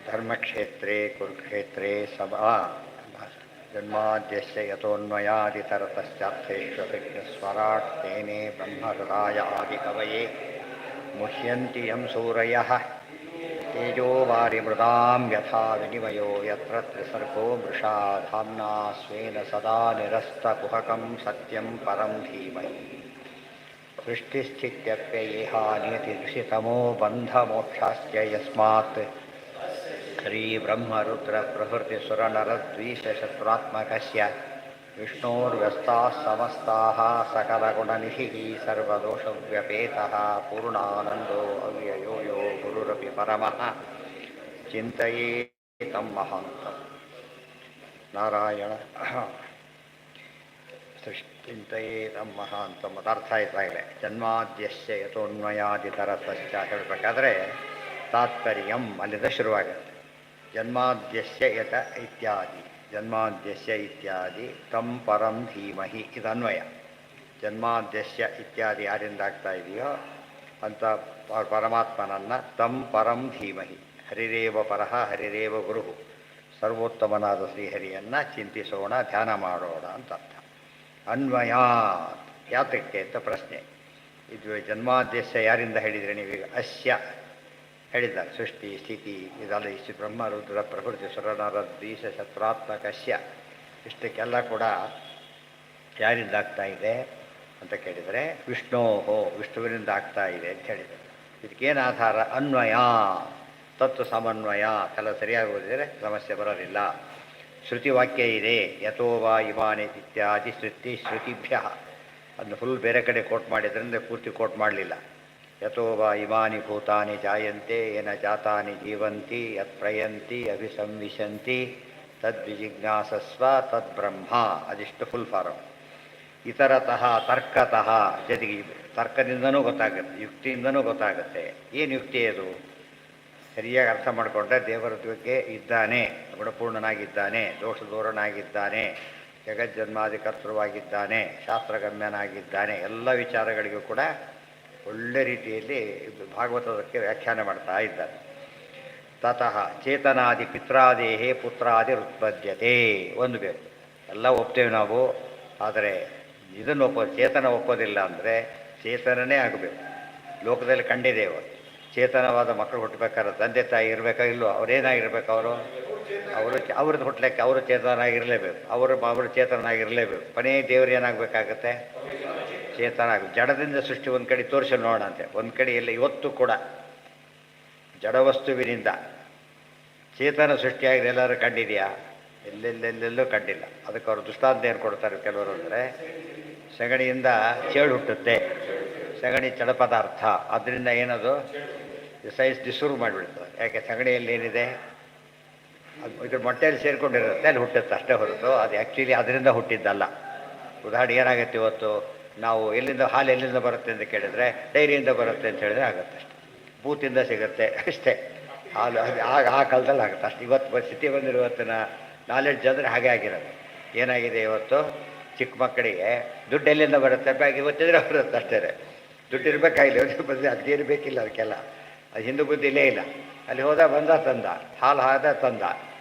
ಧರ್ಮಕ್ಷೇತ್ರೇ ಕುರುಕ್ಷೇತ್ರೇ ಸಭಾ ಜನ್ಮಾದ್ಯಸ್ಯ ಯತೋನ್ಮಯಾದಿತರತಶ್ಚಾರ್ಥೇಷ್ವರಾಟ್ ತೇನೇ ಬ್ರಹ್ಮಹೃದಾಯ ಆದಿಕವಯೇ ಮುಹ್ಯಂತಿ ಯಂ ಸೂರಯಃ ತೇಜೋ ವಾರಿಮೃದಾಂ ಯಥಾ ವಿನಿಮಯೋ ಯತ್ರ ತ್ರಿಸರ್ಗೋ ಮೃಷಾ ಧಾಮ್ನಾ ಸ್ವೇನ ಸದಾ ನಿರಸ್ತಕುಹಕಂ ಸತ್ಯಂ ಪರಂ ಧೀಮಹಿ ಸೃಷ್ಟಿಸ್ಥಿತ್ಯಪ್ಯಯೇಹಾನಿಯತಿದೃಶಿತಮೋ ಬಂಧಮೋಕ್ಷಾಶ್ಚ ಯಸ್ಮಾತ್ ಶ್ರೀಬ್ರಹ್ಮರುದ್ರಪ್ರಭೃತಿಸುರನರದ್ವೀಷಶತ್ರುರಾತ್ಮಕಸ್ಯ ವಿಷ್ಣೋರ್ವ್ಯಸ್ತಾಃ ಸಮಸ್ತಾಃ ಸಕಲಗುಣನಿಧಿಃ ಸರ್ವದೋಷವ್ಯಪೇತಃ ಪೂರ್ಣಾನಂದೋ ಅವ್ಯಯೋ ಯೋ ಗುರುರಪಿ ಪರಮಃ ಚಿಂತಯೇತಂ ಮಹಾಂತಂ ನಾರಾಯಣ ಚಿಂತಯೇತಂ ಮಹಾಂತಂ ಅದರ್ಥ ಆಯ್ತಾಗಲೇ ಜನ್ಮಾದ್ಯಸ್ಯ ಯತೋನ್ಮಯಾದಿತರತಶ್ಚ ಹೇಳಬೇಕಾದ್ರೆ ತಾತ್ಪರ್ಯಂ ಅಲ್ಲಿಂದ ಶುರುವಾಗುತ್ತೆ. ಜನ್ಮಾದ್ಯಸ್ಯ ಯತ ಇತ್ಯಾದಿ ಜನ್ಮಾದ್ಯಸ್ಯ ಇತ್ಯಾದಿ ತಂ ಪರಂ ಧೀಮಹಿ ಇದು ಅನ್ವಯ. ಜನ್ಮಾದ್ಯಸ್ಯ ಇತ್ಯಾದಿ ಯಾರಿಂದ ಆಗ್ತಾ ಇದೆಯೋ ಅಂತ ಪರಮಾತ್ಮನನ್ನು ತಂ ಪರಂ ಧೀಮಹಿ ಹರಿರೇವ ಪರಹ ಹರಿರೇವ ಗುರು ಸರ್ವೋತ್ತಮನಾದ ಶ್ರೀಹರಿಯನ್ನು ಚಿಂತಿಸೋಣ ಧ್ಯಾನ ಮಾಡೋಣ ಅಂತ ಅರ್ಥ. ಅನ್ವಯ ಯಾತಕ್ಕೆ ಅಂತ ಪ್ರಶ್ನೆ. ಇದು ಜನ್ಮಾದ್ಯಸ್ಯ ಯಾರಿಂದ ಹೇಳಿದರೆ ನೀವೀಗ ಅಸ್ಯ ಹೇಳಿದ್ದಾರೆ. ಸೃಷ್ಟಿ ಸ್ಥಿತಿ ಇದೆಲ್ಲ ಇಷ್ಟು ಬ್ರಹ್ಮರುದ್ರ ಪ್ರಕೃತಿ ಸುರನರದ್ವೀಷಶತ್ರುರಾತ್ಮಕಸ್ಯ ಇಷ್ಟಕ್ಕೆಲ್ಲ ಕೂಡ ಯಾರಿಂದ ಆಗ್ತಾ ಇದೆ ಅಂತ ಕೇಳಿದರೆ ವಿಷ್ಣುವಿನಿಂದ ಆಗ್ತಾ ಇದೆ ಅಂತ ಹೇಳಿದ್ದಾರೆ. ಇದಕ್ಕೇನು ಆಧಾರ? ಅನ್ವಯ ತತ್ವ ಸಮನ್ವಯ ಎಲ್ಲ ಸರಿಯಾಗಿ ಓದಿದರೆ ಸಮಸ್ಯೆ ಬರೋದಿಲ್ಲ. ಶ್ರುತಿವಾಕ್ಯ ಇದೆ. ಯಥೋ ವಾ ಇಮಾನಿ ಇತ್ಯಾದಿ ಶ್ರುತಿಭ್ಯ ಅದನ್ನು ಫುಲ್ ಬೇರೆ ಕಡೆ ಕೋಟ್ ಮಾಡಿದ್ರಿಂದ ಪೂರ್ತಿ ಕೋಟ್ ಮಾಡಲಿಲ್ಲ. ಯಥೋ ವಾ ಇಮಾನಿ ಭೂತಾನಿ ಜಾಯಂತೆ ಏನ ಜಾತಾನಿ ಜೀವಂತಿ ಯತ್ ಪ್ರಯಂತಿ ಅಭಿಸಂವಿಶಂತಿ ತದ್ವಿಜಿಜ್ಞಾಸಸ್ವ ತದ್ಬ್ರಹ್ಮ ಅದಿಷ್ಟು ಫುಲ್ ಫಾರಮ್. ಇತರತಃ ತರ್ಕತಃ ಜೊತೆಗೆ ತರ್ಕದಿಂದನೂ ಗೊತ್ತಾಗುತ್ತೆ, ಯುಕ್ತಿಯಿಂದನೂ ಗೊತ್ತಾಗುತ್ತೆ. ಏನು ಯುಕ್ತಿ ಅದು? ಸರಿಯಾಗಿ ಅರ್ಥ ಮಾಡಿಕೊಂಡ್ರೆ ದೇವರ ಬಗ್ಗೆ ಇದ್ದಾನೆ, ಗುಣಪೂರ್ಣನಾಗಿದ್ದಾನೆ, ದೋಷದೂರನಾಗಿದ್ದಾನೆ, ಜಗಜ್ಜನ್ಮಾದಿಕರ್ತೃವಾಗಿದ್ದಾನೆ, ಶಾಸ್ತ್ರಗಮ್ಯನಾಗಿದ್ದಾನೆ, ಎಲ್ಲ ವಿಚಾರಗಳಿಗೂ ಕೂಡ ಒಳ್ಳೆ ರೀತಿಯಲ್ಲಿ ಭಾಗವತದಕ್ಕೆ ವ್ಯಾಖ್ಯಾನ ಮಾಡ್ತಾ ಇದ್ದಾರೆ. ತತಃ ಚೇತನಾದಿ ಪಿತ್ರಾದೇಹೇ ಪುತ್ರಾದಿ ಉತ್ಪದ್ಯತೆ ಒಂದು ಬೇಕು. ಎಲ್ಲ ಒಪ್ತೇವೆ ನಾವು, ಆದರೆ ಇದನ್ನು ಚೇತನ ಒಪ್ಪೋದಿಲ್ಲ ಅಂದರೆ ಚೇತನನೇ ಆಗಬೇಕು. ಲೋಕದಲ್ಲಿ ಕಂಡಿದ್ದೇವೆ, ಚೇತನವಾದ ಮಕ್ಕಳು ಹುಟ್ಟಬೇಕಾದ್ರೆ ತಂದೆ ತಾಯಿ ಇರಬೇಕಾ ಇಲ್ಲೋ? ಅವರೇನಾಗಿರ್ಬೇಕು? ಅವ್ರದ್ದು ಹುಟ್ಟಲಿಕ್ಕೆ ಅವರು ಚೇತನಾಗಿರಲೇಬೇಕು, ಅವರು ಚೇತನಾಗಿರಲೇಬೇಕು. ಕೊನೆಯ ದೇವರು ಏನಾಗಬೇಕಾಗತ್ತೆ? ಚೇತನ ಆಗ. ಜಡದಿಂದ ಸೃಷ್ಟಿ ಒಂದು ಕಡೆ ತೋರಿಸಿ ನೋಡೋಣ ಅಂತೆ. ಒಂದು ಕಡೆ ಎಲ್ಲ ಇವತ್ತು ಕೂಡ ಜಡವಸ್ತುವಿನಿಂದ ಚೇತನ ಸೃಷ್ಟಿಯಾಗಿದೆ ಎಲ್ಲರೂ ಕಂಡಿದೆಯಾ? ಎಲ್ಲೆಲ್ಲೆಲ್ಲೆಲ್ಲೂ ಕಂಡಿಲ್ಲ. ಅದಕ್ಕೆ ಅವರು ದೃಷ್ಟಾಂತ ಏನು ಕೊಡ್ತಾರೆ ಕೆಲವರು ಅಂದರೆ, ಸಗಣಿಯಿಂದ ಚೇಳು ಹುಟ್ಟುತ್ತೆ, ಸಗಣಿ ಜಡ ಪದಾರ್ಥ, ಅದರಿಂದ ಏನದು ಸೈನ್ಸ್ ಡಿಸ್ಪ್ರೂವ್ ಮಾಡಿಬಿಡ್ತದೆ. ಯಾಕೆ? ಸಗಣಿಯಲ್ಲಿ ಏನಿದೆ ಅದು ಇದ್ರ ಮೊಟ್ಟೆಯಲ್ಲಿ ಸೇರಿಕೊಂಡಿರುತ್ತೆ, ಅಲ್ಲಿ ಹುಟ್ಟುತ್ತೆ ಅಷ್ಟೇ ಹೊರತು ಅದು ಆ್ಯಕ್ಚುಲಿ ಅದರಿಂದ ಹುಟ್ಟಿದ್ದಲ್ಲ. ಉದಾಹರಣೆ ಏನಾಗುತ್ತೆ, ಇವತ್ತು ನಾವು ಹಾಲು ಎಲ್ಲಿಂದ ಬರುತ್ತೆ ಅಂತ ಕೇಳಿದರೆ ಡೈರಿಯಿಂದ ಬರುತ್ತೆ ಅಂತ ಹೇಳಿದ್ರೆ ಆಗುತ್ತೆ ಅಷ್ಟೆ. ಬೂತಿಂದ ಸಿಗುತ್ತೆ ಅಷ್ಟೇ ಹಾಲು. ಅದು ಆ ಕಾಲದಲ್ಲಿ ಆಗುತ್ತೆ ಅಷ್ಟೆ. ಇವತ್ತು ಸ್ಥಿತಿ ಬಂದಿರುವತ್ತಿನ ನಾಲೆಡ್ಜ್ ಅಂದರೆ ಹಾಗೆ ಆಗಿರೋದು. ಏನಾಗಿದೆ ಇವತ್ತು ಚಿಕ್ಕ ಮಕ್ಕಳಿಗೆ ದುಡ್ಡು ಎಲ್ಲಿಂದ ಬರುತ್ತೆ ಬ್ಯಾಗ್ ಇವತ್ತಿದ್ರೆ ಬರುತ್ತೆ ಅಷ್ಟೇ. ದುಡ್ಡು ಇರಬೇಕಾಗಿಲ್ಲ, ಬಂದು ಅದೇನು ಬೇಕಿಲ್ಲ ಅದಕ್ಕೆಲ್ಲ. ಅದು ಹಿಂದೂ ಬುದ್ಧಿ ಇಲ್ಲೇ ಇಲ್ಲ. ಅಲ್ಲಿ ಹೋದ ಬಂದ ತಂದ, ಹಾಲು ಹಾದ ತಂದ.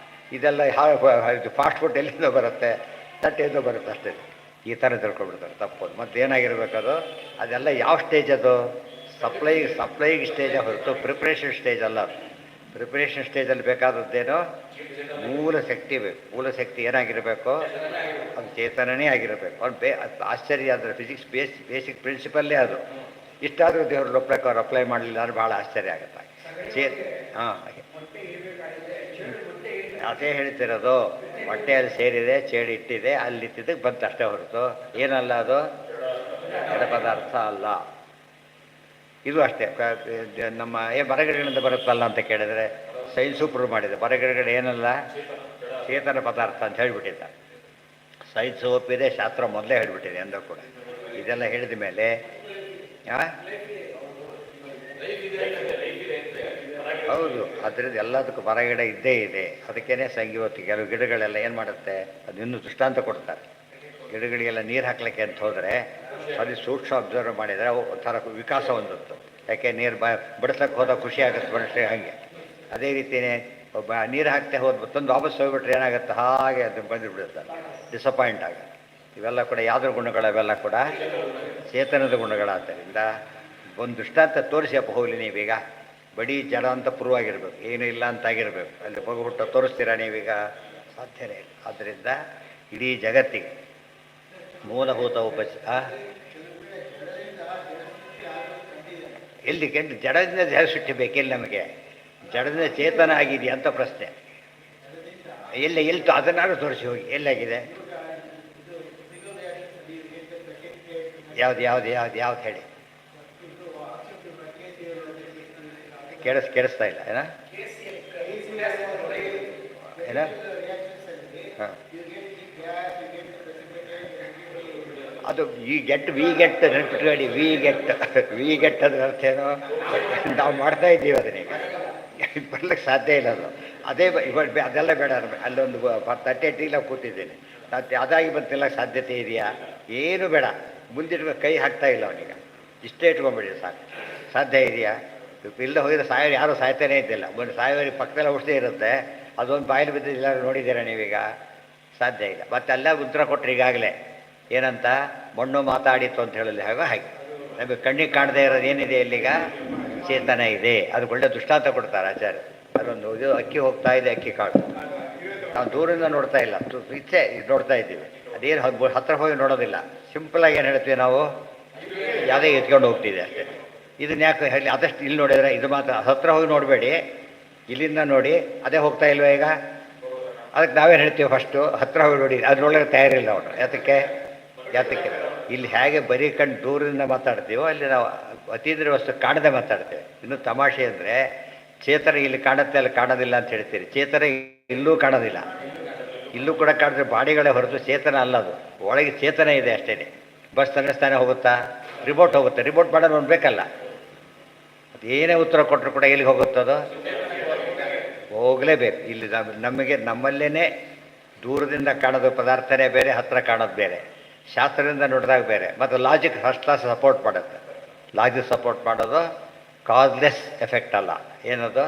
ಇದೆಲ್ಲ ಫಾಸ್ಟ್ ಫುಡ್ ಎಲ್ಲಿಂದ ಬರುತ್ತೆ? ತಟ್ಟೆಯಿಂದ ಬರುತ್ತೆ ಅಷ್ಟೇ. ಈ ಥರ ತಿಳ್ಕೊಬಿಡ್ತಾರೆ, ತಪ್ಪೋದು. ಮತ್ತು ಏನಾಗಿರ್ಬೇಕದು? ಅದೆಲ್ಲ ಯಾವ ಸ್ಟೇಜ್ ಅದು? ಸಪ್ಲೈಗೆ ಸ್ಟೇಜೇ ಹೊರತು ಪ್ರಿಪ್ರೇಷನ್ ಸ್ಟೇಜ್ ಅಲ್ಲ ಅದು. ಪ್ರಿಪ್ರೇಷನ್ ಸ್ಟೇಜಲ್ಲಿ ಬೇಕಾದದ್ದೇನೋ ಮೂಲ ಶಕ್ತಿ ಬೇಕು. ಮೂಲ ಶಕ್ತಿ ಏನಾಗಿರಬೇಕು? ಅದು ಚೇತನನೇ ಆಗಿರಬೇಕು. ಅವ್ನು ಆಶ್ಚರ್ಯ ಅಂದರೆ ಫಿಸಿಕ್ಸ್ ಬೇಸಿಕ್ ಪ್ರಿನ್ಸಿಪಲ್ಲೇ ಅದು. ಇಷ್ಟಾದರೂ ದೇವರು ಅವ್ರು ಅಪ್ಲೈ ಮಾಡಲಿಲ್ಲ ಅಂದರೆ ಭಾಳ ಆಶ್ಚರ್ಯ ಆಗುತ್ತೆ. ಹಾಂ, ಅದೇ ಹೇಳ್ತಿರೋದು. ಹೊಟ್ಟೆಯಲ್ಲಿ ಸೇರಿದೆ, ಚೇಳು ಇಟ್ಟಿದೆ, ಅಲ್ಲಿ ಇಟ್ಟಿದ್ದಕ್ಕೆ ಬಂತು ಅಷ್ಟೇ ಹೊರತು ಏನಲ್ಲ ಅದು ಜಡ ಪದಾರ್ಥ ಅಲ್ಲ. ಇದು ಅಷ್ಟೇ. ನಮ್ಮ ಮರಗಿಡಗಳಿಂದ ಬರುತ್ತಲ್ಲ ಅಂತ ಕೇಳಿದರೆ ಸೈನ್ಸು ಪ್ರೂವ್ ಮಾಡಿದೆ. ಮರಗಿಡಗಳು ಏನಲ್ಲ ಚೇತನ ಪದಾರ್ಥ ಅಂತ ಹೇಳಿಬಿಟ್ಟಿದ್ದ. ಸೈನ್ಸು ಒಪ್ಪಿದೆ, ಶಾಸ್ತ್ರ ಮೊದಲೇ ಹೇಳಿಬಿಟ್ಟಿದೆ ಎಂದೂ ಕೂಡ. ಇದೆಲ್ಲ ಹೇಳಿದ ಮೇಲೆ ಹೌದು, ಅದರಿಂದ ಎಲ್ಲದಕ್ಕೂ ಮರಗಿಡ ಇದ್ದೇ ಇದೆ. ಅದಕ್ಕೇ ಸಂಗಿವತ್ತು ಕೆಲವು ಗಿಡಗಳೆಲ್ಲ ಏನು ಮಾಡುತ್ತೆ, ಅದು ಇನ್ನೂ ದೃಷ್ಟಾಂತ ಕೊಡ್ತಾರೆ. ಗಿಡಗಳಿಗೆಲ್ಲ ನೀರು ಹಾಕ್ಲಿಕ್ಕೆ ಅಂತ ಹೋದರೆ ಅದು ಸೂಕ್ಷ್ಮ ಅಬ್ಸರ್ವ್ ಮಾಡಿದರೆ ಅವು ಒಂಥರ ವಿಕಾಸ ಹೊಂದುತ್ತೆ. ಯಾಕೆ ನೀರು ಬಡಿಸ್ಲಕ್ಕೆ ಹೋದಾಗ ಖುಷಿ ಆಗುತ್ತೆ ಬಡಿಸ್ಲಿ ಹಾಗೆ. ಅದೇ ರೀತಿಯೇ ಒಬ್ಬ ನೀರು ಹಾಕ್ತೆ ಹೋದ್ ತಂದು ವಾಪಸ್ ಹೋಗ್ಬಿಟ್ರೆ ಏನಾಗುತ್ತೆ, ಹಾಗೆ ಅದು ಬಂದುಬಿಡುತ್ತೆ, ಡಿಸಪಾಯಿಂಟ್ ಆಗುತ್ತೆ. ಇವೆಲ್ಲ ಕೂಡ ಯಾವುದ್ರ ಗುಣಗಳು? ಅವೆಲ್ಲ ಕೂಡ ಚೇತನದ ಗುಣಗಳಾದ್ದರಿಂದ ಒಂದು ದೃಷ್ಟಾಂತ ತೋರಿಸಿ ಅಪ್ಪ ಹೋಗಲಿ ನೀವೀಗ. ಬರೀ ಜಡ ಅಂತ ಪ್ರೂವ್ ಆಗಿರ್ಬೇಕು, ಏನೂ ಇಲ್ಲ ಅಂತ ಆಗಿರ್ಬೇಕು. ಅಲ್ಲಿ ಹೋಗ್ಬಿಟ್ಟು ತೋರಿಸ್ತೀರಾ ನೀವೀಗ? ಸಾಧ್ಯನೇ ಇಲ್ಲ. ಆದ್ದರಿಂದ ಇಡೀ ಜಗತ್ತಿಗೆ ಮೂಲಭೂತ ಎಲ್ಲಿ ಕೆಂಡು ಜಡದಿಂದ ಜಡ ಸೃಷ್ಟಿ ಬೇಕಿಲ್ಲ ನಮಗೆ. ಜಡದಿಂದ ಚೇತನ ಆಗಿದೆಯಾ ಅಂತ ಪ್ರಶ್ನೆ. ಎಲ್ಲಿ ಅದನ್ನಾದ್ರೂ ತೋರಿಸಿ ಹೋಗಿ, ಎಲ್ಲಾಗಿದೆ? ಯಾವ್ದು ಹೇಳಿ. ಕೇಳಿಸ್ತಾ ಇಲ್ಲ ಏನ? ಹಾಂ, ಅದು ವಿ ಗೆಟ್ ನೆನಪಿಟ್ಕೊಳ್ಳಿ. ವಿ ಗೆಟ್ ಅದ್ರ ಅರ್ಥ ಏನೋ? ನಾವು ಮಾಡ್ತಾ ಇದ್ದೀವಿ ಅದನ್ನೀಗ, ಬರ್ಲಿಕ್ಕೆ ಸಾಧ್ಯ ಇಲ್ಲ ಅದು. ಅದೇ ಅದೆಲ್ಲ ಬೇಡ. ಅಲ್ಲೊಂದು 38 ಕೂತಿದ್ದೇನೆ, ಅದಾಗಿ ಬಂತಿಲ್ಲ, ಸಾಧ್ಯತೆ ಇದೆಯಾ? ಏನು ಬೇಡ. ಮುಂದಿಟ್ಕೊ, ಕೈ ಹಾಕ್ತಾ ಇಲ್ಲ ಅವನೀಗ. ಇಷ್ಟೇ ಇಟ್ಕೊಂಡ್ಬಿಡಿ ಸಾಕು. ಸಾಧ್ಯ ಇದೆಯಾ? ಇಲ್ಲ ಹೋಗಿದ್ರೆ ಯಾರೂ ಸಾಯ್ತಾನೇ ಇದ್ದಿಲ್ಲ. ಒಂದು ಸಾಯೋರಿಗೆ ಪಕ್ಕದಲ್ಲ ಔಷಧಿ ಇರುತ್ತೆ, ಅದೊಂದು ಬಾಯಲ್ಲಿ ಬಿದ್ದಿಲ್ಲ. ನೋಡಿದ್ದೀರಾ ನೀವೀಗ? ಸಾಧ್ಯ ಇಲ್ಲ. ಮತ್ತೆ ಅಲ್ಲ ಉತ್ತರ ಕೊಟ್ಟರೆ ಈಗಾಗಲೇ ಏನಂತ ಮಣ್ಣು ಮಾತಾಡಿತ್ತು ಅಂತ ಹೇಳಲಿ. ಹಾಗೆ ನಮಗೆ ಕಣ್ಣಿಗೆ ಕಾಣದೇ ಇರೋದು ಏನಿದೆ ಇಲ್ಲಿಗ? ಚೇತನ ಇದೆ. ಅದು ಒಳ್ಳೆ ದೃಷ್ಟಾಂತ ಕೊಡ್ತಾರೆ ಆಚಾರ್ಯ. ಅದೊಂದು ಇದು ಅಕ್ಕಿ ಹೋಗ್ತಾ ಇದೆ, ಅಕ್ಕಿ ಕಾಳು. ನಾವು ದೂರಿಂದ ನೋಡ್ತಾ ಇಲ್ಲ, ಇಚ್ಛೆ ನೋಡ್ತಾ ಇದ್ದೀವಿ. ಅದೇನು ಹತ್ತಿರ ಹೋಗಿ ನೋಡೋದಿಲ್ಲ. ಸಿಂಪಲಾಗಿ ಏನು ಹೇಳ್ತೀವಿ ನಾವು? ಯಾವುದೇ ಎತ್ಕೊಂಡು ಹೋಗ್ತಿದೆ ಅಷ್ಟೇ. ಇದನ್ನ ಯಾಕೆ ಹೇಳಿ? ಆದಷ್ಟು ಇಲ್ಲಿ ನೋಡಿದರೆ ಇದು ಮಾತ್ರ. ಹತ್ತಿರ ಹೋಗಿ ನೋಡಬೇಡಿ, ಇಲ್ಲಿಂದ ನೋಡಿ. ಅದೇ ಹೋಗ್ತಾ ಇಲ್ವ ಈಗ? ಅದಕ್ಕೆ ನಾವೇನು ಹೇಳ್ತೀವಿ? ಫಸ್ಟು ಹತ್ತಿರ ಹೋಗಿ ನೋಡಿ. ಅದ್ರೊಳಗೆ ತಯಾರಿಲ್ಲ ಅವನು. ಯಾತಕ್ಕೆ ಇಲ್ಲಿ ಹೇಗೆ ಬರೀ ಕಣ್ಣು ದೂರದಿಂದ ಮಾತಾಡ್ತೀವೋ ಅಲ್ಲಿ ನಾವು ಅತೀಂದ್ರ ವಸ್ತು ಕಾಣದೆ ಮಾತಾಡ್ತೇವೆ. ಇನ್ನು ತಮಾಷೆ ಅಂದರೆ ಚೇತನ ಇಲ್ಲಿ ಕಾಣುತ್ತೆ, ಅಲ್ಲಿ ಕಾಣೋದಿಲ್ಲ ಅಂತ ಹೇಳ್ತೀರಿ. ಚೇತನ ಇಲ್ಲೂ ಕಾಣೋದಿಲ್ಲ, ಇಲ್ಲೂ ಕೂಡ ಕಾಣಿದ್ರೆ ಬಾಡಿಗಳೇ ಹೊರತು ಚೇತನ ಅಲ್ಲ. ಅದು ಒಳಗೆ ಚೇತನ ಇದೆ ಅಷ್ಟೇ. ಬಸ್ ತನ್ನಿಸ್ತಾನೆ ಹೋಗುತ್ತಾ? ರಿಮೋಟ್ ಹೋಗುತ್ತೆ. ರಿಮೋಟ್ ಮಾಡೋದು ಒಂದು ಬೇಕಲ್ಲ. ಅದೇನೇ ಉತ್ತರ ಕೊಟ್ಟರು ಕೂಡ ಎಲ್ಲಿಗೆ ಹೋಗುತ್ತದೋ? ಹೋಗಲೇಬೇಕು. ಇಲ್ಲಿ ನಮಗೆ ನಮ್ಮಲ್ಲೇ ದೂರದಿಂದ ಕಾಣೋದು ಪದಾರ್ಥನೇ ಬೇರೆ, ಹತ್ತಿರ ಕಾಣೋದು ಬೇರೆ. ಶಾಸ್ತ್ರದಿಂದ ನೋಡಿದಾಗ ಬೇರೆ. ಮತ್ತು ಲಾಜಿಕ್ ಫಸ್ಟ್ ಕ್ಲಾಸ್ ಸಪೋರ್ಟ್ ಮಾಡುತ್ತೆ. ಲಾಜಿಕ್ ಸಪೋರ್ಟ್ ಮಾಡೋದು ಕಾಸ್ಲೆಸ್ ಎಫೆಕ್ಟ್ ಅಲ್ಲ. ಏನದು?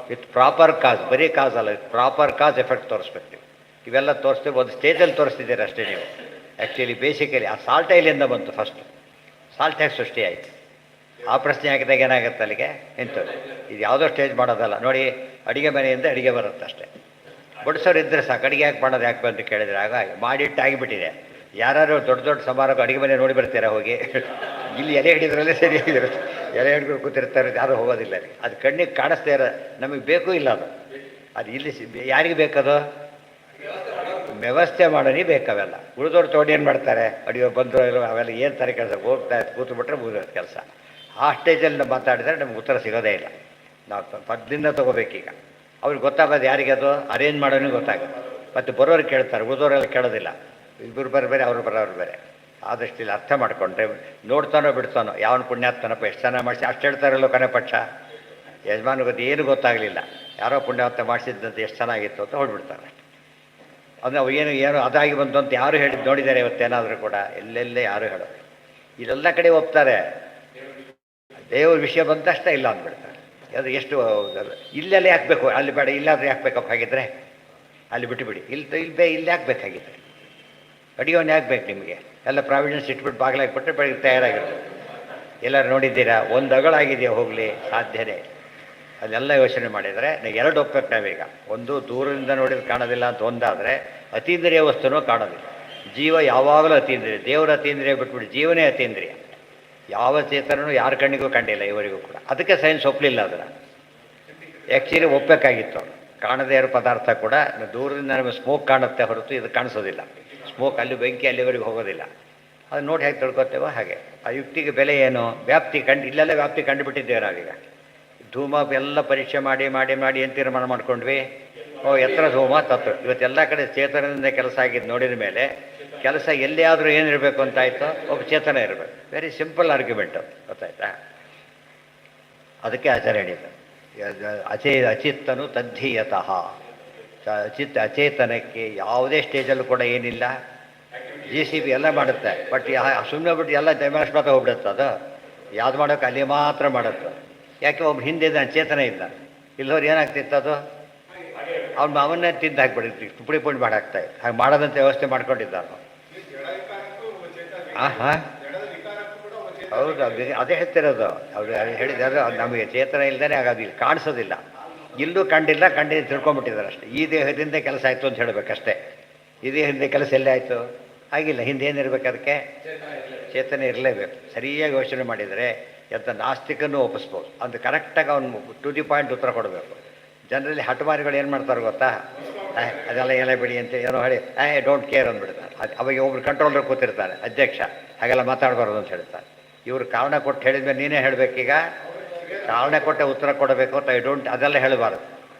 ವಿತ್ ಪ್ರಾಪರ್ ಕಾಸ್. ಬರೀ ಕಾಸ್ ಅಲ್ಲ, ವಿತ್ ಪ್ರಾಪರ್ ಕಾಸ್ ಎಫೆಕ್ಟ್ ತೋರಿಸ್ಬೇಕು ನೀವು. ಇವೆಲ್ಲ ತೋರಿಸ್ತೀವಿ, ಒಂದು ಸ್ಟೇಜಲ್ಲಿ ತೋರಿಸ್ತಿದ್ದೀರ ಅಷ್ಟೇ ನೀವು. ಆ್ಯಕ್ಚುಲಿ ಬೇಸಿಕಲಿ ಆ ಸಾಲ್ಟ್ ಎಲ್ಲಿಂದ ಬಂತು? ಫಸ್ಟು ಸಾಲ್ಟ್ ಹೇಗೆ ಸೃಷ್ಟಿ ಆಯಿತು? ಆ ಪ್ರಶ್ನೆ ಹಾಕಿದಾಗ ಏನಾಗುತ್ತೆ ಅಲ್ಲಿಗೆ? ಇಂಥದ್ದು ಇದು ಯಾವುದೋ ಸ್ಟೇಜ್ ಮಾಡೋದಲ್ಲ. ನೋಡಿ, ಅಡುಗೆ ಮನೆಯಿಂದ ಅಡುಗೆ ಬರುತ್ತೆ ಅಷ್ಟೇ. ಬಡಿಸೋರು ಇದ್ದರೆ ಸಾಕು. ಅಡುಗೆ ಯಾಕೆ ಮಾಡೋದು ಯಾಕೆ ಬಂದು ಕೇಳಿದರೆ ಆಗ ಮಾಡಿಟ್ಟು ಆಗಿಬಿಟ್ಟಿದೆ. ಯಾರು ದೊಡ್ಡ ಸಮಾರೋಹ ಅಡುಗೆ ಮನೆ ನೋಡಿ ಬರ್ತೀರಾ ಹೋಗಿ? ಇಲ್ಲಿ ಎಲೆ ಹಿಡಿದ್ರಲ್ಲೇ ಸರಿಯಾಗಿರುತ್ತೆ. ಎಲೆ ಹಿಡ್ಕೊಂಡು ಕೂತಿರ್ತಾರೆ, ಯಾರೂ ಹೋಗೋದಿಲ್ಲ ಅಲ್ಲಿ. ಅದು ಕಣ್ಣಿಗೆ ಕಾಣಿಸ್ತಾ ಇರೋ ನಮಗೆ ಬೇಕು ಇಲ್ಲ ಅದು ಇಲ್ಲಿ ಯಾರಿಗೆ ಬೇಕದು? ವ್ಯವಸ್ಥೆ ಮಾಡೋನಿ ಬೇಕಾವೆಲ್ಲ. ಉಳಿದವ್ರು ತೋಡಿ ಏನು ಮಾಡ್ತಾರೆ? ಅಡುಗೆ ಬಂದರು ಇಲ್ಲ ಅವೆಲ್ಲ ಏನು ಥರ ಕೆಲಸ? ಹೋಗ್ತಾ ಕೂತ್ಬಿಟ್ರೆ ಮುಗಿದೋದು ಕೆಲಸ. ಆ ಸ್ಟೇಜಲ್ಲಿ ಮಾತಾಡಿದರೆ ನಮ್ಗೆ ಉತ್ತರ ಸಿಗೋದೇ ಇಲ್ಲ. ನಾವು ಪದ್ದಿಂದ ತೊಗೋಬೇಕೀಗ. ಅವ್ರಿಗೆ ಗೊತ್ತಾಗೋದು ಯಾರಿಗೆ? ಅದು ಅರೇಂಜ್ ಮಾಡೋನಿಗೆ ಗೊತ್ತಾಗುತ್ತೆ. ಮತ್ತು ಬರೋರು ಕೇಳ್ತಾರೆ, ಉಳಿದವರೆಲ್ಲ ಕೇಳೋದಿಲ್ಲ. ಇಬ್ಬರು ಬೇರೆ, ಅವರು ಬರೋರು ಬೇರೆ. ಆದಷ್ಟು ಇಲ್ಲಿ ಅರ್ಥ ಮಾಡಿಕೊಂಡ್ರೆ ನೋಡ್ತಾನೋ ಬಿಡ್ತಾನೋ, ಯಾವನು ಪುಣ್ಯಾತ್ಮನಪ್ಪ ಎಷ್ಟು ಚೆನ್ನಾಗಿ ಮಾಡಿಸಿ ಅಷ್ಟು ಹೇಳ್ತಾರಲ್ಲೋ ಕೊನೆ ಪಕ್ಷ. ಯಜಮಾನ ಗೊತ್ತು ಏನು ಗೊತ್ತಾಗಲಿಲ್ಲ, ಯಾರೋ ಪುಣ್ಯಾತ್ಮ ಮಾಡಿಸಿದ್ದಂತೆ ಎಷ್ಟು ಚೆನ್ನಾಗಿತ್ತು ಅಂತ ಹೊಡ್ಬಿಡ್ತಾರೆ. ಅಂದರೆ ಅವು ಏನು ಅದಾಗಿ ಬಂತು ಅಂತ ಯಾರು ಹೇಳಿದ್ದು ನೋಡಿದ್ದಾರೆ ಇವತ್ತೇನಾದರೂ ಕೂಡ? ಎಲ್ಲೆಲ್ಲೇ ಯಾರು ಹೇಳೋದು. ಇದೆಲ್ಲ ಕಡೆ ಒಪ್ತಾರೆ. ದೇವ್ರ ವಿಷಯ ಬಂದಷ್ಟೇ ಇಲ್ಲ ಅಂದ್ಬಿಡ್ತಾರೆ. ಅದು ಎಷ್ಟು ಇಲ್ಲೆಲ್ಲ ಯಾಕಬೇಕು? ಅಲ್ಲಿ ಬೇಡ, ಇಲ್ಲಾದರೂ ಯಾಕೆ ಬೇಕಪ್ಪ? ಹಾಗಿದ್ರೆ ಅಲ್ಲಿ ಬಿಟ್ಟುಬಿಡಿ. ಇಲ್ಲಿ ಯಾಕೆ ಬೇಕಾಗಿದ್ರೆ? ಅಡಿಗೆವನ್ನ ಯಾಕೆ ಬೇಕು ನಿಮಗೆ? ಎಲ್ಲ ಪ್ರಾವಿಷನ್ಸ್ ಇಟ್ಬಿಟ್ಟು ಬಾಗಿಲಾಗಿ ಕೊಟ್ಟರೆ ಬೆಳಗ್ಗೆ ತಯಾರಾಗಿರುತ್ತೆ. ಎಲ್ಲರೂ ನೋಡಿದ್ದೀರಾ? ಒಂದು ಅಗಳಾಗಿದೆಯಾ? ಹೋಗಲಿ, ಸಾಧ್ಯನೇ. ಅದೆಲ್ಲ ಯೋಚನೆ ಮಾಡಿದರೆ ಎರಡು ಒಪ್ಪಬೇಕು ನಾವೀಗ. ಒಂದು ದೂರದಿಂದ ನೋಡಿದ್ರೆ ಕಾಣೋದಿಲ್ಲ ಅಂತ ಒಂದಾದರೆ, ಅತೀಂದ್ರಿಯ ವಸ್ತುನೂ ಕಾಣೋದಿಲ್ಲ. ಜೀವ ಯಾವಾಗಲೂ ಅತೀಂದ್ರಿಯ. ದೇವರ ಅತೀಂದ್ರಿಯ ಬಿಟ್ಬಿಟ್ಟು ಜೀವನೇ ಅತೀಂದ್ರಿಯ. ಯಾವ ಚೇತನೂ ಯಾರ ಕಣ್ಣಿಗೂ ಕಂಡಿಲ್ಲ ಇವರಿಗೂ ಕೂಡ. ಅದಕ್ಕೆ ಸೈನ್ಸ್ ಒಪ್ಪಲಿಲ್ಲ ಅದನ್ನು. ಆ್ಯಕ್ಚುಲಿ ಒಪ್ಪಬೇಕಾಗಿತ್ತು. ಕಾಣದೇ ಇರೋ ಪದಾರ್ಥ ಕೂಡ ದೂರದಿಂದ ನಮಗೆ ಸ್ಮೋಕ್ ಕಾಣುತ್ತೆ ಹೊರತು ಇದು ಕಾಣಿಸೋದಿಲ್ಲ. ಸ್ಮೋಕ್ ಅಲ್ಲಿ ಬೆಂಕಿ ಅಲ್ಲಿವರೆಗೂ ಹೋಗೋದಿಲ್ಲ. ಅದು ನೋಡಿ ಹೇಗೆ ತಿಳ್ಕೊತೇವೋ ಹಾಗೆ. ಆ ಯುಕ್ತಿಗೆ ಬೆಲೆ ಏನು? ವ್ಯಾಪ್ತಿ ಇಲ್ಲೆಲ್ಲ ವ್ಯಾಪ್ತಿ ಕಂಡುಬಿಟ್ಟಿದ್ದೇವೆ ನಾವೀಗ. ಧೂಮ ಎಲ್ಲ ಪರೀಕ್ಷೆ ಮಾಡಿ ಮಾಡಿ ಮಾಡಿ ಏನು ತೀರ್ಮಾನ ಮಾಡ್ಕೊಂಡ್ವಿ? ಎತ್ತರ ಧೂಮ ತತ್ವ. ಇವತ್ತೆಲ್ಲ ಕಡೆ ಚೇತನದಿಂದ ಕೆಲಸ ಆಗಿದ್ದು ನೋಡಿದ ಮೇಲೆ ಕೆಲಸ ಎಲ್ಲಿಯಾದರೂ ಏನಿರಬೇಕು ಅಂತಾಯಿತು? ಒಬ್ಬ ಚೇತನ ಇರಬೇಕು. ವೆರಿ ಸಿಂಪಲ್ ಆರ್ಗ್ಯುಮೆಂಟು, ಗೊತ್ತಾಯ್ತಾ? ಅದಕ್ಕೆ ಆಚಾರ್ಯ ಹೇಳಿದ್ದು ಅಚಿತ್ತನು ತದ್ಧೀಯತಃ. ಅಚೇತನಕ್ಕೆ ಯಾವುದೇ ಸ್ಟೇಜಲ್ಲೂ ಕೂಡ ಏನಿಲ್ಲ. JCB ಎಲ್ಲ ಮಾಡುತ್ತೆ, ಬಟ್ ಸುಮ್ಮನೆ ಬಿಟ್ಟು ಎಲ್ಲ ಡೈಮಾಸ್ಮಾತ ಹೋಗ್ಬಿಡುತ್ತೆ. ಅದು ಯಾವ್ದು ಮಾಡೋಕೆ ಅಲ್ಲಿ ಮಾತ್ರ ಮಾಡುತ್ತೆ. ಯಾಕೆ ಒಬ್ಬ ಹಿಂದೆ ಇದ್ದಾನೆ, ಚೇತನ ಇದ್ದ, ಇಲ್ಲವ್ರು ಏನಾಗ್ತಿತ್ತು ಅದು ಅವ್ನು ಅವನ್ನೇ ತಿಂದು ಹಾಕ್ಬಿಡಿರ್ತಿತ್ತು, ಪುಡಿ ಪುಡಿ ಮಾಡಿ ಹಾಕ್ತಾಯಿತ್ತು. ಹಾಗೆ ಮಾಡೋದಂತ ವ್ಯವಸ್ಥೆ ಮಾಡ್ಕೊಂಡಿದ್ದ ಅವನು. ಹಾಂ ಹಾಂ ಹೌದು, ಅದೇ ಹೇಳ್ತಿರೋದು. ಅವ್ರು ಹೇಳಿದ್ದಾರೆ ನಮಗೆ ಚೇತನ ಇಲ್ಲದೇ ಆಗೋದಿಲ್ಲ, ಕಾಣಿಸೋದಿಲ್ಲ. ಇಲ್ಲೂ ಕಂಡಿಲ್ಲ, ಕಂಡಿದ್ದು ತಿಳ್ಕೊಂಬಿಟ್ಟಿದ್ದಾರೆ ಅಷ್ಟೇ. ಈ ದೇಹದಿಂದ ಕೆಲಸ ಆಯಿತು ಅಂತ ಹೇಳಬೇಕಷ್ಟೇ. ಈ ದೇಹದಿಂದ ಕೆಲಸ ಎಲ್ಲೇ ಆಯಿತು? ಆಗಿಲ್ಲ. ಹಿಂದೆ ಏನಿರ್ಬೇಕು ಅದಕ್ಕೆ? ಚೇತನ ಇರಲೇಬೇಕು. ಸರಿಯಾಗಿ ಯೋಚನೆ ಮಾಡಿದರೆ ಎಂಥ ನಾಸ್ತಿಕನ್ನು ಒಪ್ಪಿಸ್ಬೋದು. ಅದು ಕರೆಕ್ಟಾಗಿ ಅವನು ಟು ದಿ ಪಾಯಿಂಟ್ ಉತ್ತರ ಕೊಡಬೇಕು. ಜನರಲ್ಲಿ ಹಠಮಾರಿಗಳು ಏನು ಮಾಡ್ತಾರೆ ಗೊತ್ತಾ? ಅದೆಲ್ಲ ಎಲೆ ಬಿಡಿ ಅಂತ ಏನೋ ಹೇಳಿ ಡೋಂಟ್ ಕೇರ್ ಅಂದ್ಬಿಡ್ತಾರೆ. ಅವಾಗ ಒಬ್ರು ಕಂಟ್ರೋಲರ್ ಕೂತಿರ್ತಾರೆ, ಅಧ್ಯಕ್ಷ, ಹಾಗೆಲ್ಲ ಮಾತಾಡಬಾರ್ದು ಅಂತ ಹೇಳ್ತಾರೆ. ಇವರು ಕಾರಣ ಕೊಟ್ಟು ಹೇಳಿದ್ಮೇಲೆ ನೀನೇ ಹೇಳಬೇಕೀಗ. ಕಾರಣ ಕೊಟ್ಟೆ ಉತ್ತರ ಕೊಡಬೇಕು ಅಂತ ಅದೆಲ್ಲ ಹೇಳಬಾರ್ದು.